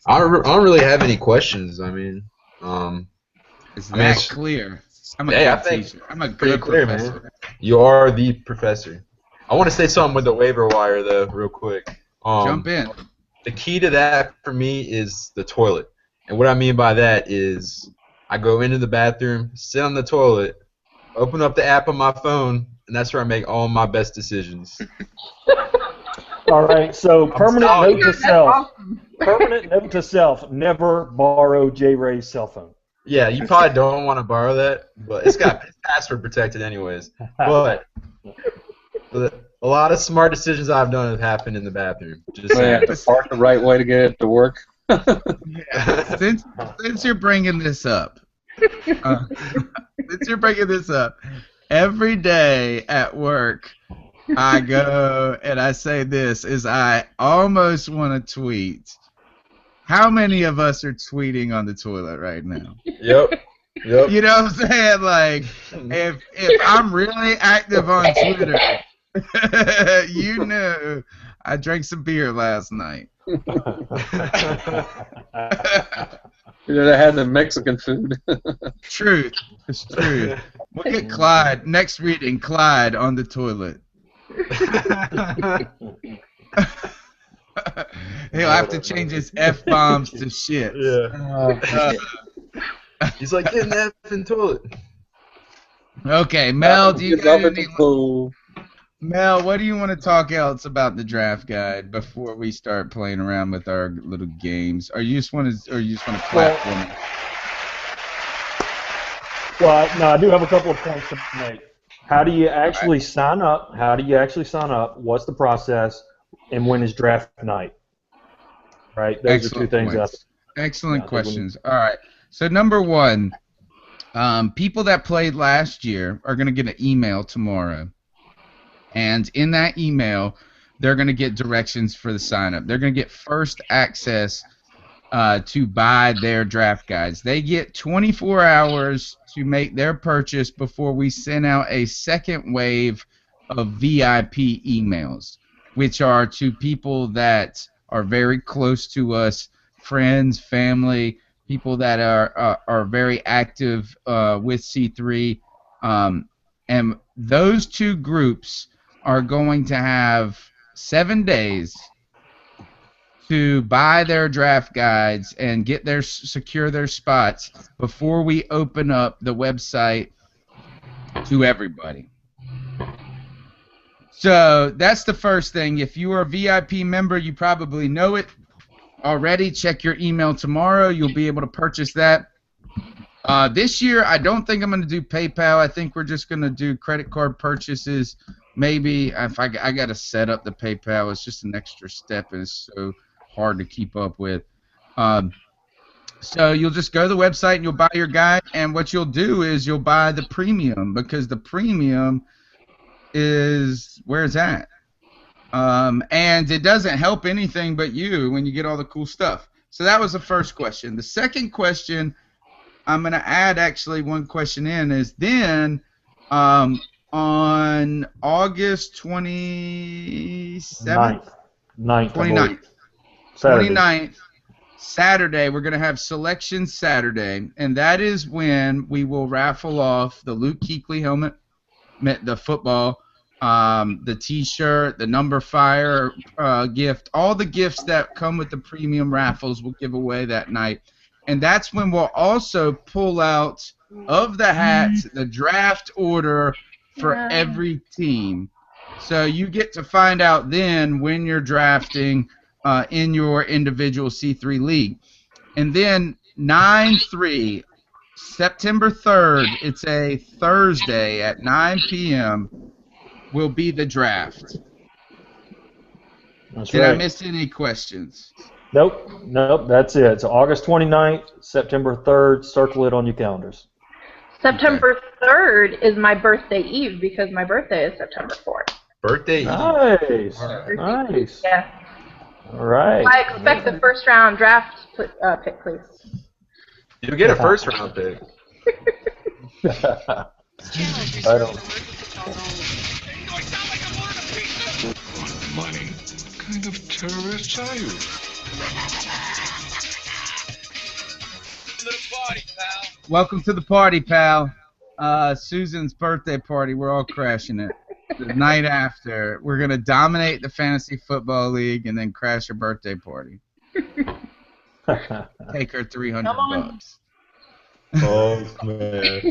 I don't really have any questions. I mean, it's that clear. I'm a good teacher. I'm a good professor. Man. You are the professor. I want to say something with the waiver wire, though, real quick. Jump in. The key to that for me is the toilet. And what I mean by that is I go into the bathroom, sit on the toilet, open up the app on my phone, and that's where I make all my best decisions. All right, so permanent note to self. Permanent note to self, never borrow J. Ray's cell phone. Yeah, you probably don't want to borrow that, but it's password protected anyways. But a lot of smart decisions I've done have happened in the bathroom. Just saying. Park the right way to get it to work. Yeah. Since you're bringing this up, every day at work, I go and I say this, is I almost want to tweet. How many of us are tweeting on the toilet right now? Yep. You know what I'm saying? Like, if I'm really active on Twitter, you know I drank some beer last night. You know, I had the Mexican food. Truth. It's true. Look at Clyde. Next reading, Clyde on the toilet. He'll have to change his F-bombs to shit. Yeah. He's like, get in the effing toilet. Okay, Mel, do you got any... Mel, what do you want to talk else about the draft guide before we start playing around with our little games? Or you just want to clap for me? Well, no, I do have a couple of points to make. How do you actually sign up? What's the process? And when is draft night? Right? Those are two things. Excellent questions. All right. So number one, people that played last year are going to get an email tomorrow. And in that email, they're going to get directions for the sign-up. They're going to get first access to buy their draft guides. They get 24 hours to make their purchase before we send out a second wave of VIP emails, which are to people that are very close to us, friends, family, people that are very active with C3. And those two groups are going to have 7 days to buy their draft guides and secure their spots before we open up the website to everybody. So that's the first thing. If you are a VIP member, you probably know it already. Check your email tomorrow. You'll be able to purchase that. This year, I don't think I'm going to do PayPal. I think we're just going to do credit card purchases. Maybe if I got to set up the PayPal. It's just an extra step, and it's so hard to keep up with. So you'll just go to the website and you'll buy your guide. And what you'll do is you'll buy the premium, because the premium is where it's at. And it doesn't help anything but you when you get all the cool stuff. So that was the first question. The second question, I'm going to add actually one question in, is then on August 27th, 9th. 29th. Saturday. 29th. Saturday, we're going to have Selection Saturday, and that is when we will raffle off the Luke Kuechly helmet, the football, the T-shirt, the number fire gift, all the gifts that come with the premium raffles we'll give away that night. And that's when we'll also pull out of the hats the draft order for every team. So you get to find out then when you're drafting in your individual C3 league. And then 9/3, September 3rd, it's a Thursday at 9 p.m., will be the draft. That's Did right. I miss any questions? Nope, that's it. It's August 29th, September 3rd. Circle it on your calendars. September 3rd is my birthday eve because my birthday is September 4th. Birthday Eve. Nice. Right. Nice. Yeah. All right. I expect the first round draft pick, please. You'll get a first round pick. I don't. Money. What kind of terrorist are you? Welcome to the party, pal. Susan's birthday party. We're all crashing it. The night after, we're going to dominate the fantasy football league and then crash her birthday party. Take her $300. Oh, man.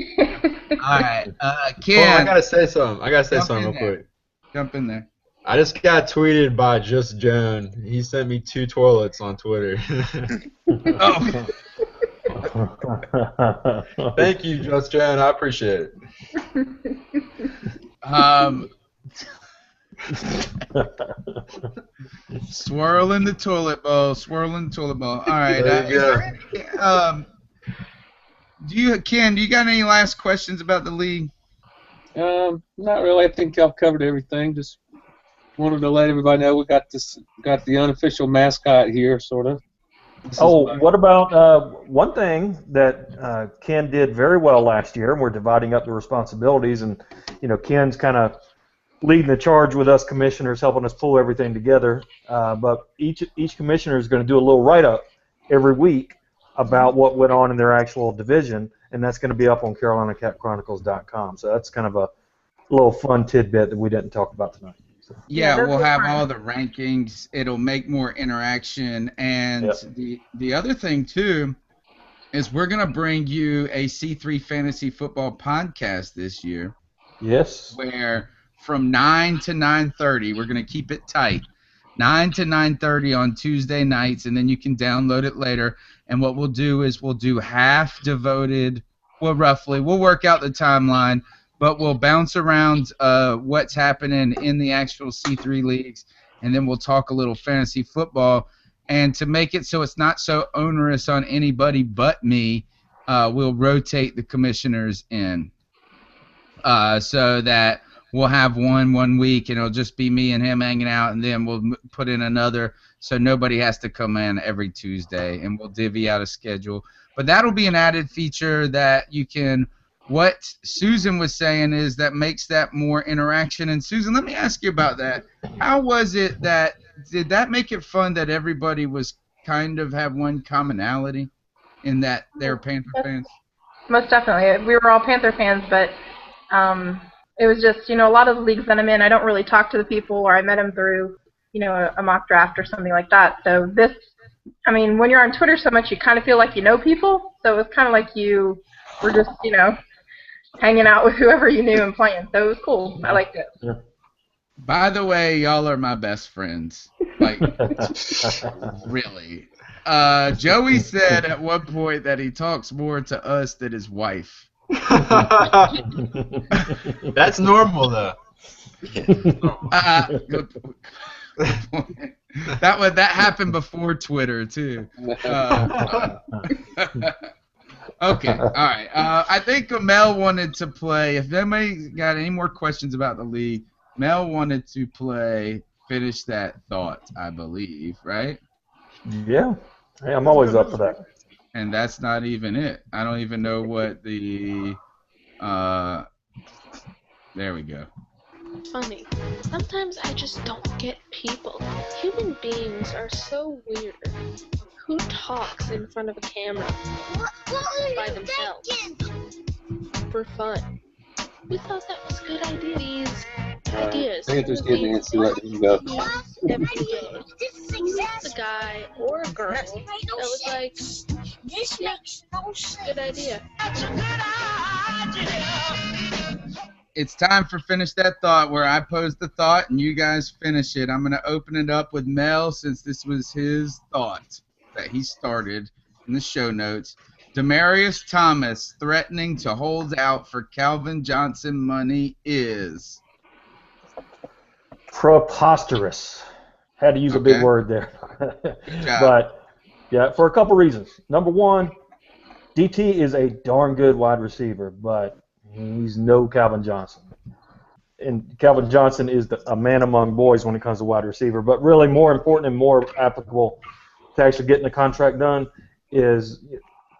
All right. Ken. Ken. I got to say something. Real quick. Jump in there. I just got tweeted by Just Joan. He sent me 2 toilets on Twitter. Oh. Thank you, Just Joan. I appreciate it. Swirling the toilet bowl. All right. There you go. Ken, do you got any last questions about the league? Not really. I think I've covered everything. Just wanted to let everybody know we got the unofficial mascot here, sort of. What about one thing that Ken did very well last year, and we're dividing up the responsibilities, and Ken's kind of leading the charge with us commissioners, helping us pull everything together. But each commissioner is going to do a little write-up every week about what went on in their actual division, and that's going to be up on CarolinaCapChronicles.com. So that's kind of a little fun tidbit that we didn't talk about tonight. So. Yeah, we'll have all the rankings. It'll make more interaction. And the other thing, too, is we're going to bring you a C3 Fantasy Football podcast this year. Yes. Where from 9 to 9:30, we're going to keep it tight. 9 to 9:30 on Tuesday nights, and then you can download it later. And what we'll do is we'll do half devoted, well, roughly. We'll work out the timeline, but we'll bounce around what's happening in the actual C3 leagues, and then we'll talk a little fantasy football. And to make it so it's not so onerous on anybody but me, we'll rotate the commissioners in so that we'll have one week, and it'll just be me and him hanging out, and then we'll put in another so nobody has to come in every Tuesday, and we'll divvy out a schedule. But that'll be an added feature that you can – what Susan was saying is that makes that more interaction. And, Susan, let me ask you about that. How was it that – did that make it fun that everybody was kind of have one commonality in that they're Panther fans? Most definitely. We were all Panther fans, but it was just, a lot of the leagues that I'm in, I don't really talk to the people, or I met them through, a mock draft or something like that. So this, when you're on Twitter so much, you kind of feel like you know people. So it was kind of like you were just, hanging out with whoever you knew and playing. So it was cool. I liked it. Yeah. By the way, y'all are my best friends. Like, really. Joey said at one point that he talks more to us than his wife. That's normal, though. Good point. That happened before Twitter too. Okay, all right. I think Mel wanted to play. If anybody got any more questions about the league, Mel wanted to play. Finish that thought, I believe, right? Yeah. Hey, I'm always up for that. And that's not even it. I don't even know what the. There we go. Funny. Sometimes I just don't get people. Human beings are so weird. Who talks in front of a camera by themselves for fun? We thought that was a good idea. These ideas Panthers would getting be Nancy letting him go. every day. A guy or a girl that was like, yeah, good idea. It's time for Finish That Thought, where I pose the thought and you guys finish it. I'm going to open it up with Mel, since this was his thought that he started in the show notes. Demaryius Thomas threatening to hold out for Calvin Johnson money is... Preposterous. Had to use a big word there. But, yeah, for a couple reasons. Number one, DT is a darn good wide receiver, but he's no Calvin Johnson. And Calvin Johnson is a man among boys when it comes to wide receiver. But really more important and more applicable to actually getting the contract done is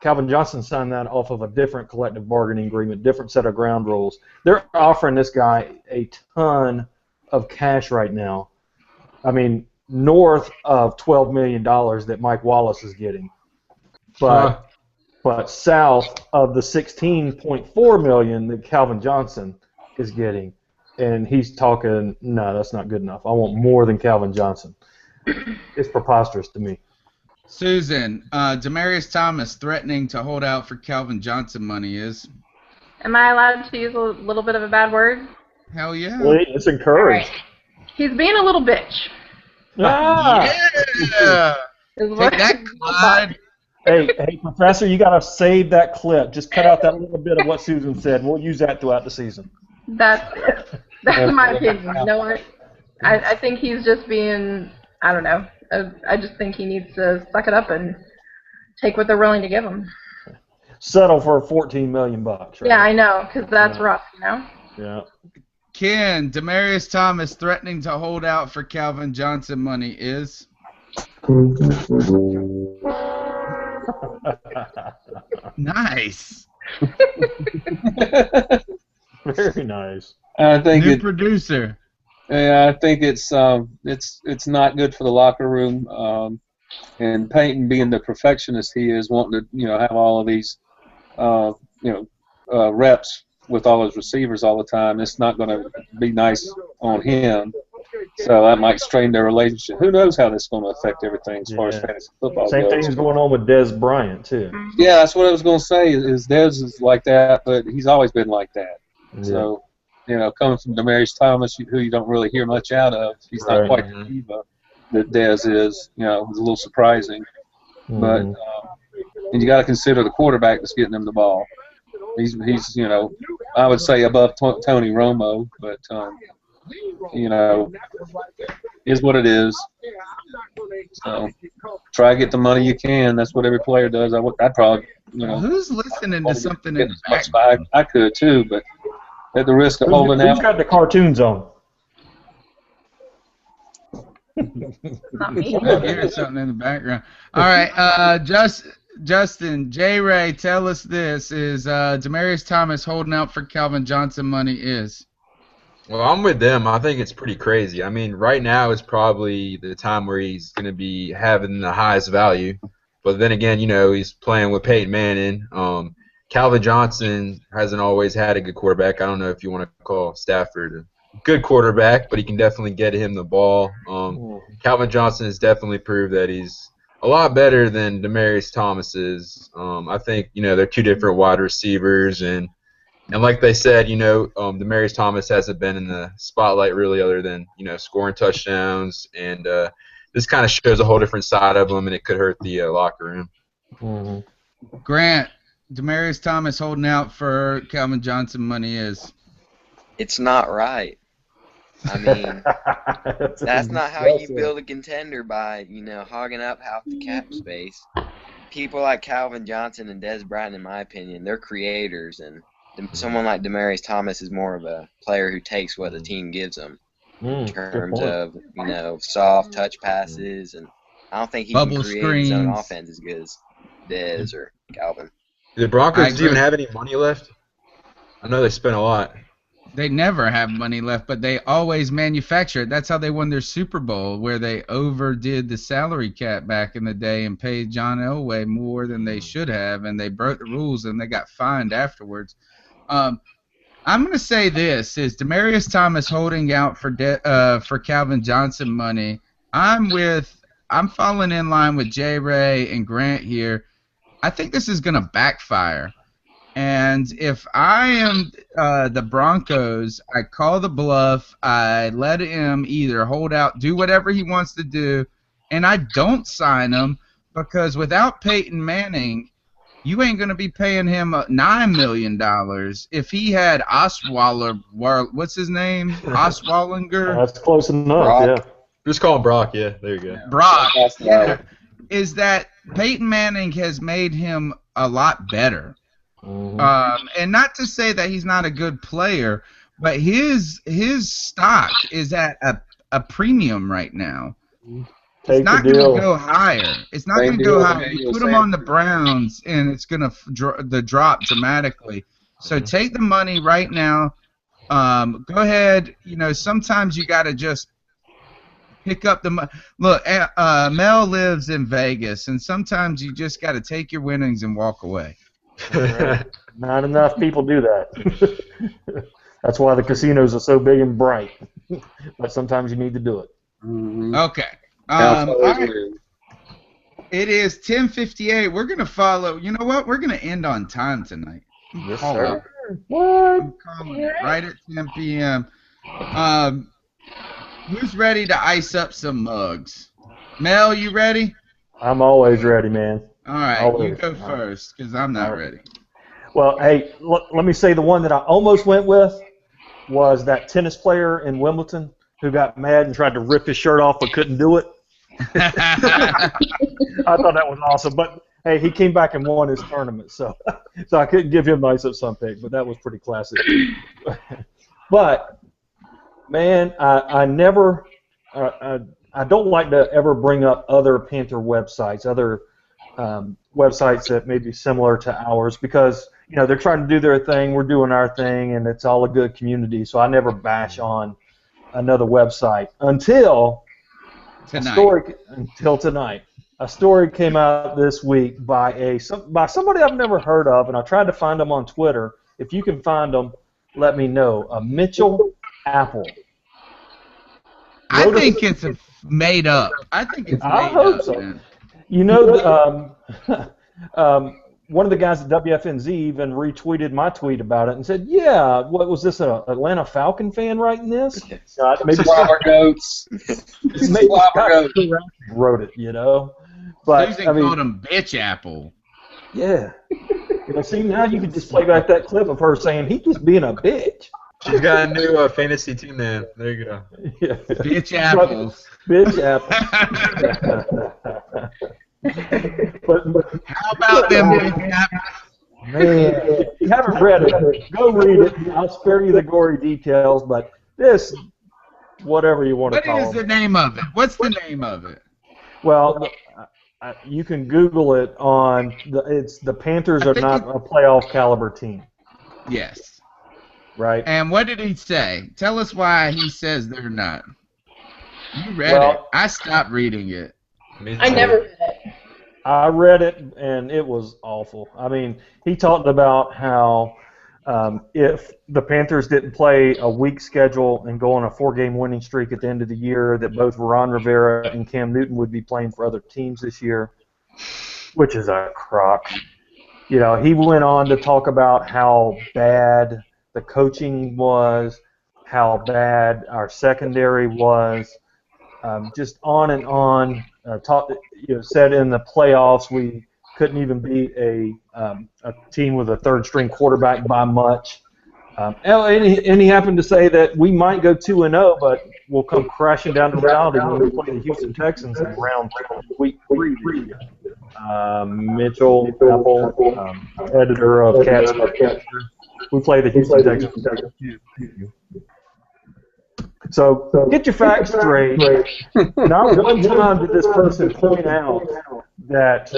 Calvin Johnson signed that off of a different collective bargaining agreement, different set of ground rules. They're offering this guy a ton of cash right now. I mean, north of $12 million that Mike Wallace is getting. But south of the $16.4 million that Calvin Johnson is getting. And he's talking, no, that's not good enough. I want more than Calvin Johnson. It's preposterous to me. Susan, Demaryius Thomas threatening to hold out for Calvin Johnson money is... Am I allowed to use a little bit of a bad word? Hell yeah. Well, it's encouraged. Right. He's being a little bitch. Ah. Yeah. Take that, Clyde. Hey, Professor, you got to save that clip. Just cut out that little bit of what Susan said. We'll use that throughout the season. That's my opinion. You know what? I think he's just being, I don't know. I just think he needs to suck it up and take what they're willing to give him. Settle for $14 million, right? Yeah, I know, because that's rough, you know? Yeah. Ken, Demaryius Thomas threatening to hold out for Calvin Johnson money is... Nice. Very nice. I think New producer. Yeah, I think it's not good for the locker room. And Peyton, being the perfectionist he is, wanting to have all of these reps with all his receivers all the time, it's not going to be nice on him. So that might strain their relationship. Who knows how this is going to affect everything as far as fantasy football Same goes. thing's going on with Dez Bryant too. Yeah, that's what I was going to say. Is Dez is like that, but he's always been like that. Yeah. So, coming from Demaryius Thomas, who you don't really hear much out of, he's not quite the diva that Dez is. It was a little surprising. But and you got to consider the quarterback that's getting him the ball. He's I would say above Tony Romo, but is what it is. So try to get the money you can. That's what every player does. I'd probably Who's listening to something in the back? I could too, but at the risk of holding out. Who's got the cartoons on? Not me. I hear something in the background. All right, Justin, J. Ray, tell us this. Is Demaryius Thomas holding out for Calvin Johnson money is? Well, I'm with them. I think it's pretty crazy. I mean, right now is probably the time where he's going to be having the highest value. But then again, he's playing with Peyton Manning. Calvin Johnson hasn't always had a good quarterback. I don't know if you want to call Stafford a good quarterback, but he can definitely get him the ball. Calvin Johnson has definitely proved that he's a lot better than Demaryius Thomas is. I think, they're two different wide receivers, and like they said, Demaryius Thomas hasn't been in the spotlight really other than, scoring touchdowns, and this kind of shows a whole different side of him, and it could hurt the locker room. Mm-hmm. Grant, Demaryius Thomas holding out for Calvin Johnson money is? It's not right. I mean, that's not how you build a contender by, hogging up half the cap space. People like Calvin Johnson and Dez Bryant, in my opinion, they're creators, and someone like Demaryius Thomas is more of a player who takes what the team gives him in terms of, soft touch passes, and I don't think he Bubble can create his own screens. offense as good as Dez or Calvin. Do the Broncos even have any money left? I know they spent a lot. They never have money left, but they always manufacture it. That's how they won their Super Bowl, where they overdid the salary cap back in the day and paid John Elway more than they should have, and they broke the rules and they got fined afterwards. I'm going to say this: is Demaryius Thomas holding out for Calvin Johnson money? I'm falling in line with J. Ray and Grant here. I think this is going to backfire. And if I am the Broncos, I call the bluff. I let him either hold out, do whatever he wants to do, and I don't sign him because without Peyton Manning, you ain't going to be paying him $9 million. If he had Osweiler, what's his name? Osweiler? That's close enough, Brock. yeah. Just call him Brock. Yeah, there you go. Brock. Yeah. Is that Peyton Manning has made him a lot better. And not to say that he's not a good player, but his stock is at a premium right now. It's not going to go higher. It's not going to go higher. You put him on the Browns, and it's going to drop dramatically. So take the money right now. Go ahead. You know, sometimes you got to just pick up the money. Look, Mel lives in Vegas, and sometimes you just got to take your winnings and walk away. Right. Not enough people do that. That's why the casinos are so big and bright. But sometimes you need to do it. Okay. All right. It is 10:58. We're gonna follow. You know what? We're gonna end on time tonight. Yes, sir. I'm calling it right at 10 p.m. Who's ready to ice up some mugs? Mel, you ready? I'm always ready, man. All right, Always. you go first, because I'm not ready. Well, hey, let me say the one that I almost went with was that tennis player in Wimbledon who got mad and tried to rip his shirt off but couldn't do it. I thought that was awesome. But, hey, he came back and won his tournament, so I couldn't give him nice up some pick, but that was pretty classic. But, man, I never I don't like to ever bring up other Panther websites, other websites that may be similar to ours, because they're trying to do their thing, we're doing our thing, and it's all a good community. So I never bash on another website until tonight. A story came out this week by somebody I've never heard of, and I tried to find them on Twitter. If you can find them, let me know. Mitchell Apple. I think it's made up. I think it's made I hope up, so. man. One of the guys at WFNZ even retweeted my tweet about it and said, "Yeah, what was this? An Atlanta Falcon fan writing this? Maybe Flower goats. maybe Scott wrote it, But Susan I mean, called him bitch apple. yeah. See, now you can just play back that clip of her saying he's just being a bitch. She's got a new fantasy team name. There you go. Yeah. Bitch apples. Bitch apple. but How about them bitch apples? Man, if you haven't read it, go read it. I'll spare you the gory details, but this, whatever you want to call it. What is the name of it? What's the name of it? Well, you can Google it on the Panthers are not a playoff caliber team. Yes. Right. And what did he say? Tell us why he says they're not. You read it. I stopped reading it. I never read it. I read it, and it was awful. I mean, he talked about how if the Panthers didn't play a weak schedule and go on a 4-game winning streak at the end of the year, that both Ron Rivera and Cam Newton would be playing for other teams this year, which is a crock. He went on to talk about how bad the coaching was, how bad our secondary was, just on and on. Said in the playoffs we couldn't even beat a team with a third-string quarterback by much. And he happened to say that we might go 2-0, but we'll come crashing down to reality when we play the Houston Texans in week 3. Mitchell Apple, editor of Cats. We play the Houston Texans. So get your facts straight. Not one time did this person point out that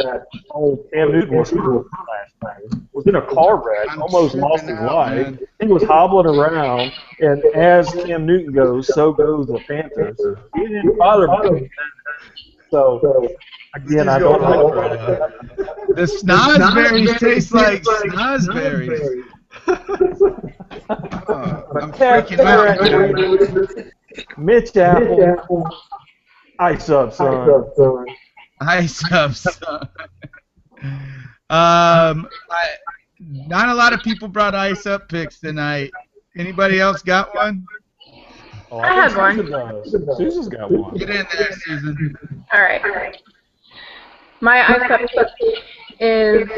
old Cam Newton was hurt last night. Was in a car wreck, I'm almost lost tripping his out, life. man. He was hobbling around, and as Cam Newton goes, so goes the Panthers. He didn't bother me. So again, I don't know. The snozberries taste like snozberries. Oh, I'm freaking out, man. Mitch Apple, ice up, son. Ice up, son. Not a lot of people brought ice up picks tonight. Anybody else got one? Oh, I had one. Susan's got one. Get in there, Susan. All right. My ice up pick is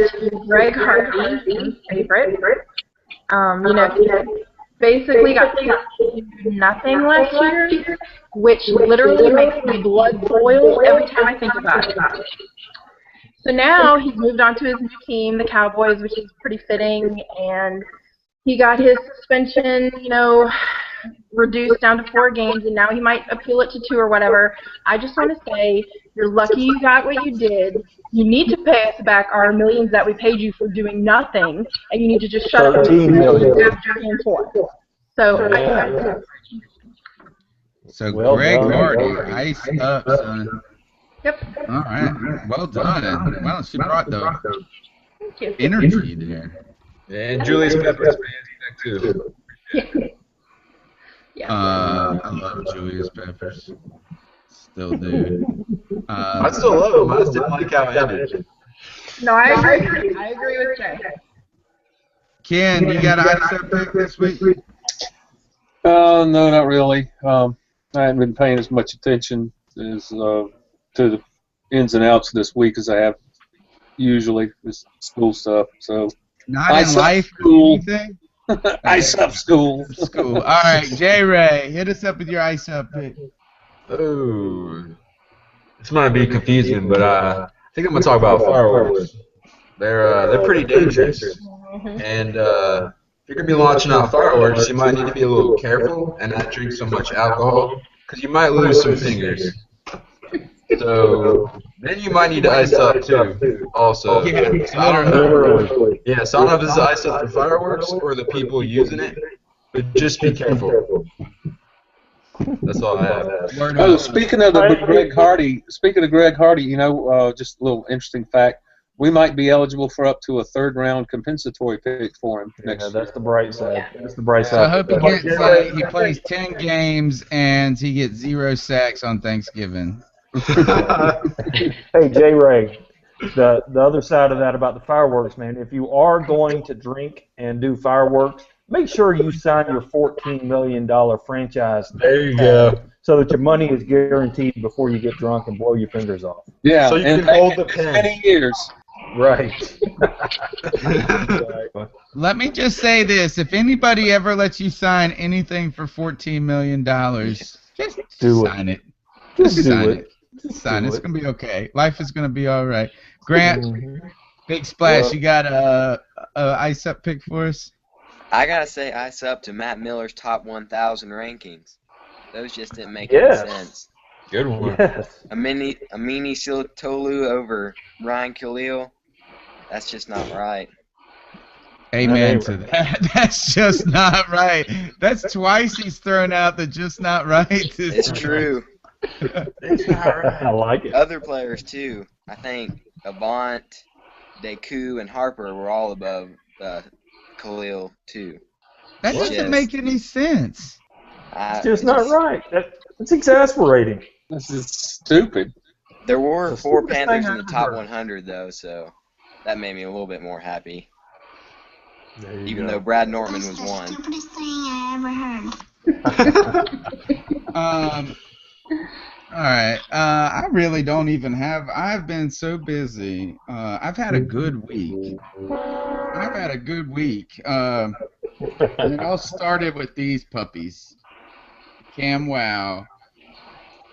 Greg Hardy's favorite. He basically got nothing last year, which literally makes my blood boil every time I think about it. So now he's moved on to his new team, the Cowboys, which is pretty fitting, and he got his suspension, reduced down to 4 games, and now he might appeal it to 2 or whatever. I just want to say, you're lucky you got what you did. You need to pay us back our millions that we paid you for doing nothing, and you need to just shut up and after game 4. So, So Well Greg done. Hardy, ice up, son. yep. All right, well done. Well, she brought the Thank you. energy there. And Julius Peppers too. Yeah. I love Julius Peppers. Still do. I still love him. I just didn't like how it ended. No, I agree. I agree with Jay. Ken, you got an ice up pick this week? No, not really. I haven't been paying as much attention as to the ins and outs this week as I have usually with school stuff. So Not ice in up life or school. anything? Ice up school. School. All right, J. Ray, hit us up with your ice up pick. Oh, this might be confusing, but I think I'm gonna talk about fireworks. They're pretty dangerous, and if you're gonna be launching out fireworks, you might need to be a little careful and not drink so much alcohol, because you might lose some fingers. So then you might need to ice up too. Also, Yeah, so I don't know. Yeah, so I don't know if this is ice up for fireworks or the people using it, but just be careful. That's all I have. Word Oh, up. speaking of Greg Hardy, just a little interesting fact. We might be eligible for up to a 3rd-round compensatory pick for him next year. That's the bright side. That's the bright So I side. hope he plays 10 games and he gets 0 sacks on Thanksgiving. Hey, J. Ray, the other side of that about the fireworks, man, if you are going to drink and do fireworks, make sure you sign your $14 million franchise. There you go. So that your money is guaranteed before you get drunk and blow your fingers off. Yeah, So you and can hold the as pen. many years. Right. Let me just say this. If anybody ever lets you sign anything for $14 million, just sign it. Just sign it. Just sign it. It's going to be okay. Life is going to be all right. Grant, Big Splash, you got a ice up pick for us? I gotta say ice up to Matt Miller's top 1,000 rankings. Those just didn't make any sense. Good one. Yes. Amini Silitolu over Ryan Khalil. That's just not right. Amen to that. That's just not right. That's twice he's thrown out the just not right. It's true. It's not right. I like it. Other players too. I think Avant, Deku, and Harper were all above Khalil too. That doesn't make any sense. It's just not right. It's exasperating. This is stupid. There were It's the 4 stupidest Panthers thing in the I've top heard. 100 though, so that made me a little bit more happy. There you Even go. though Brad Norman was one. Stupidest thing I ever heard. All right. I really don't even have. I've been so busy. I've had a good week. And it all started with these puppies. Cam Wow.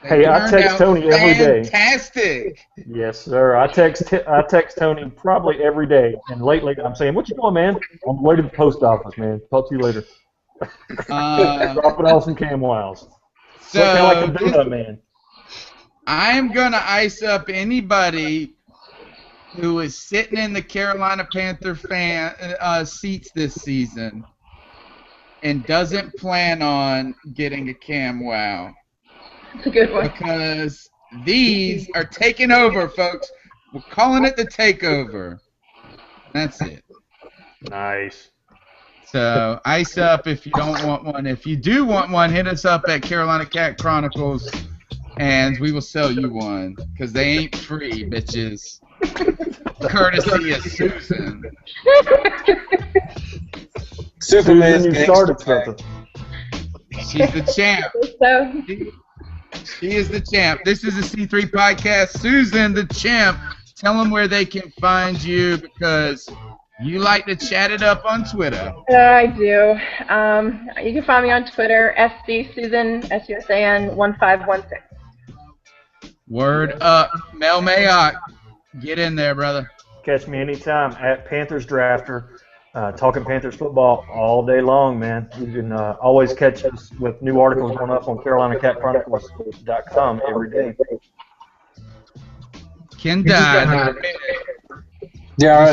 Hey, I text Tony every day. Fantastic. Yes, sir. I text Tony probably every day, and lately I'm saying, "What you doing, man? On the way to the post office, man. Talk to you later." Dropping off some Cam Wows. Looking like a So donut man. I'm gonna ice up anybody who is sitting in the Carolina Panther seats this season and doesn't plan on getting a Cam Wow. That's a good one. Because these are taking over, folks. We're calling it the takeover. That's it. Nice. So ice up if you don't want one. If you do want one, hit us up at Carolina Cat Chronicles, and we will sell you one. Because they ain't free, bitches. Courtesy of Susan. Superman's Susan, you gangster started tag. something. She's the champ. So, She is the champ. This is a C3 podcast. Susan, the champ. Tell them where they can find you because you like to chat it up on Twitter. I do. You can find me on Twitter, SDSusan, SUSAN1516. Word up. Mel Mayock. Get in there, brother. Catch me anytime at Panthers Drafter, talking Panthers football all day long, man. You can always catch us with new articles going up on CarolinaCatChronicles.com every day. Ken died. Yeah, our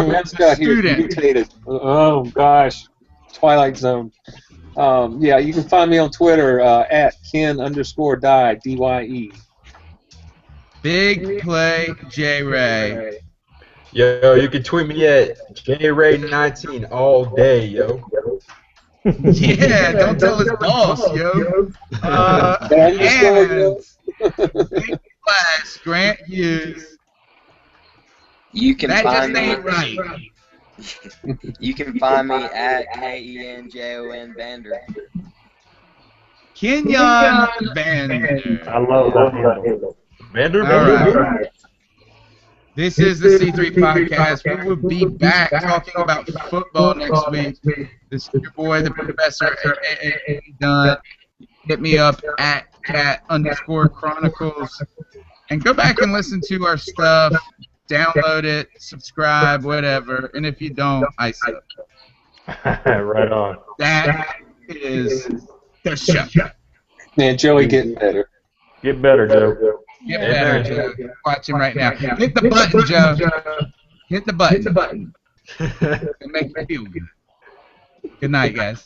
mascot here is Student. mutated. Oh gosh, Twilight Zone. Yeah, you can find me on Twitter at Ken_die DYE. Big play, J Ray. Yo, you can tweet me at JRay19 all day, yo. Yeah, don't tell his boss, yo. Underscore, yo. And big flash, Grant Hughes. You can That just find ain't me. right. You can find me at KenJon Bander. Kenyon Vander. I love that handle. Vander, All right. This is the C3 podcast. We will be back talking about football next week. This is your boy, the professor, aka Dunn. Hit me up at cat_chronicles. And go back and listen to our stuff. Download it, subscribe, whatever. And if you don't, ice up. Right on. That is the show. Man, Joey getting better. Get better, Joe. Get better, Joe. Watch him right now. Hit the button, Joe. Hit the button. And make me feel good. Good night, guys.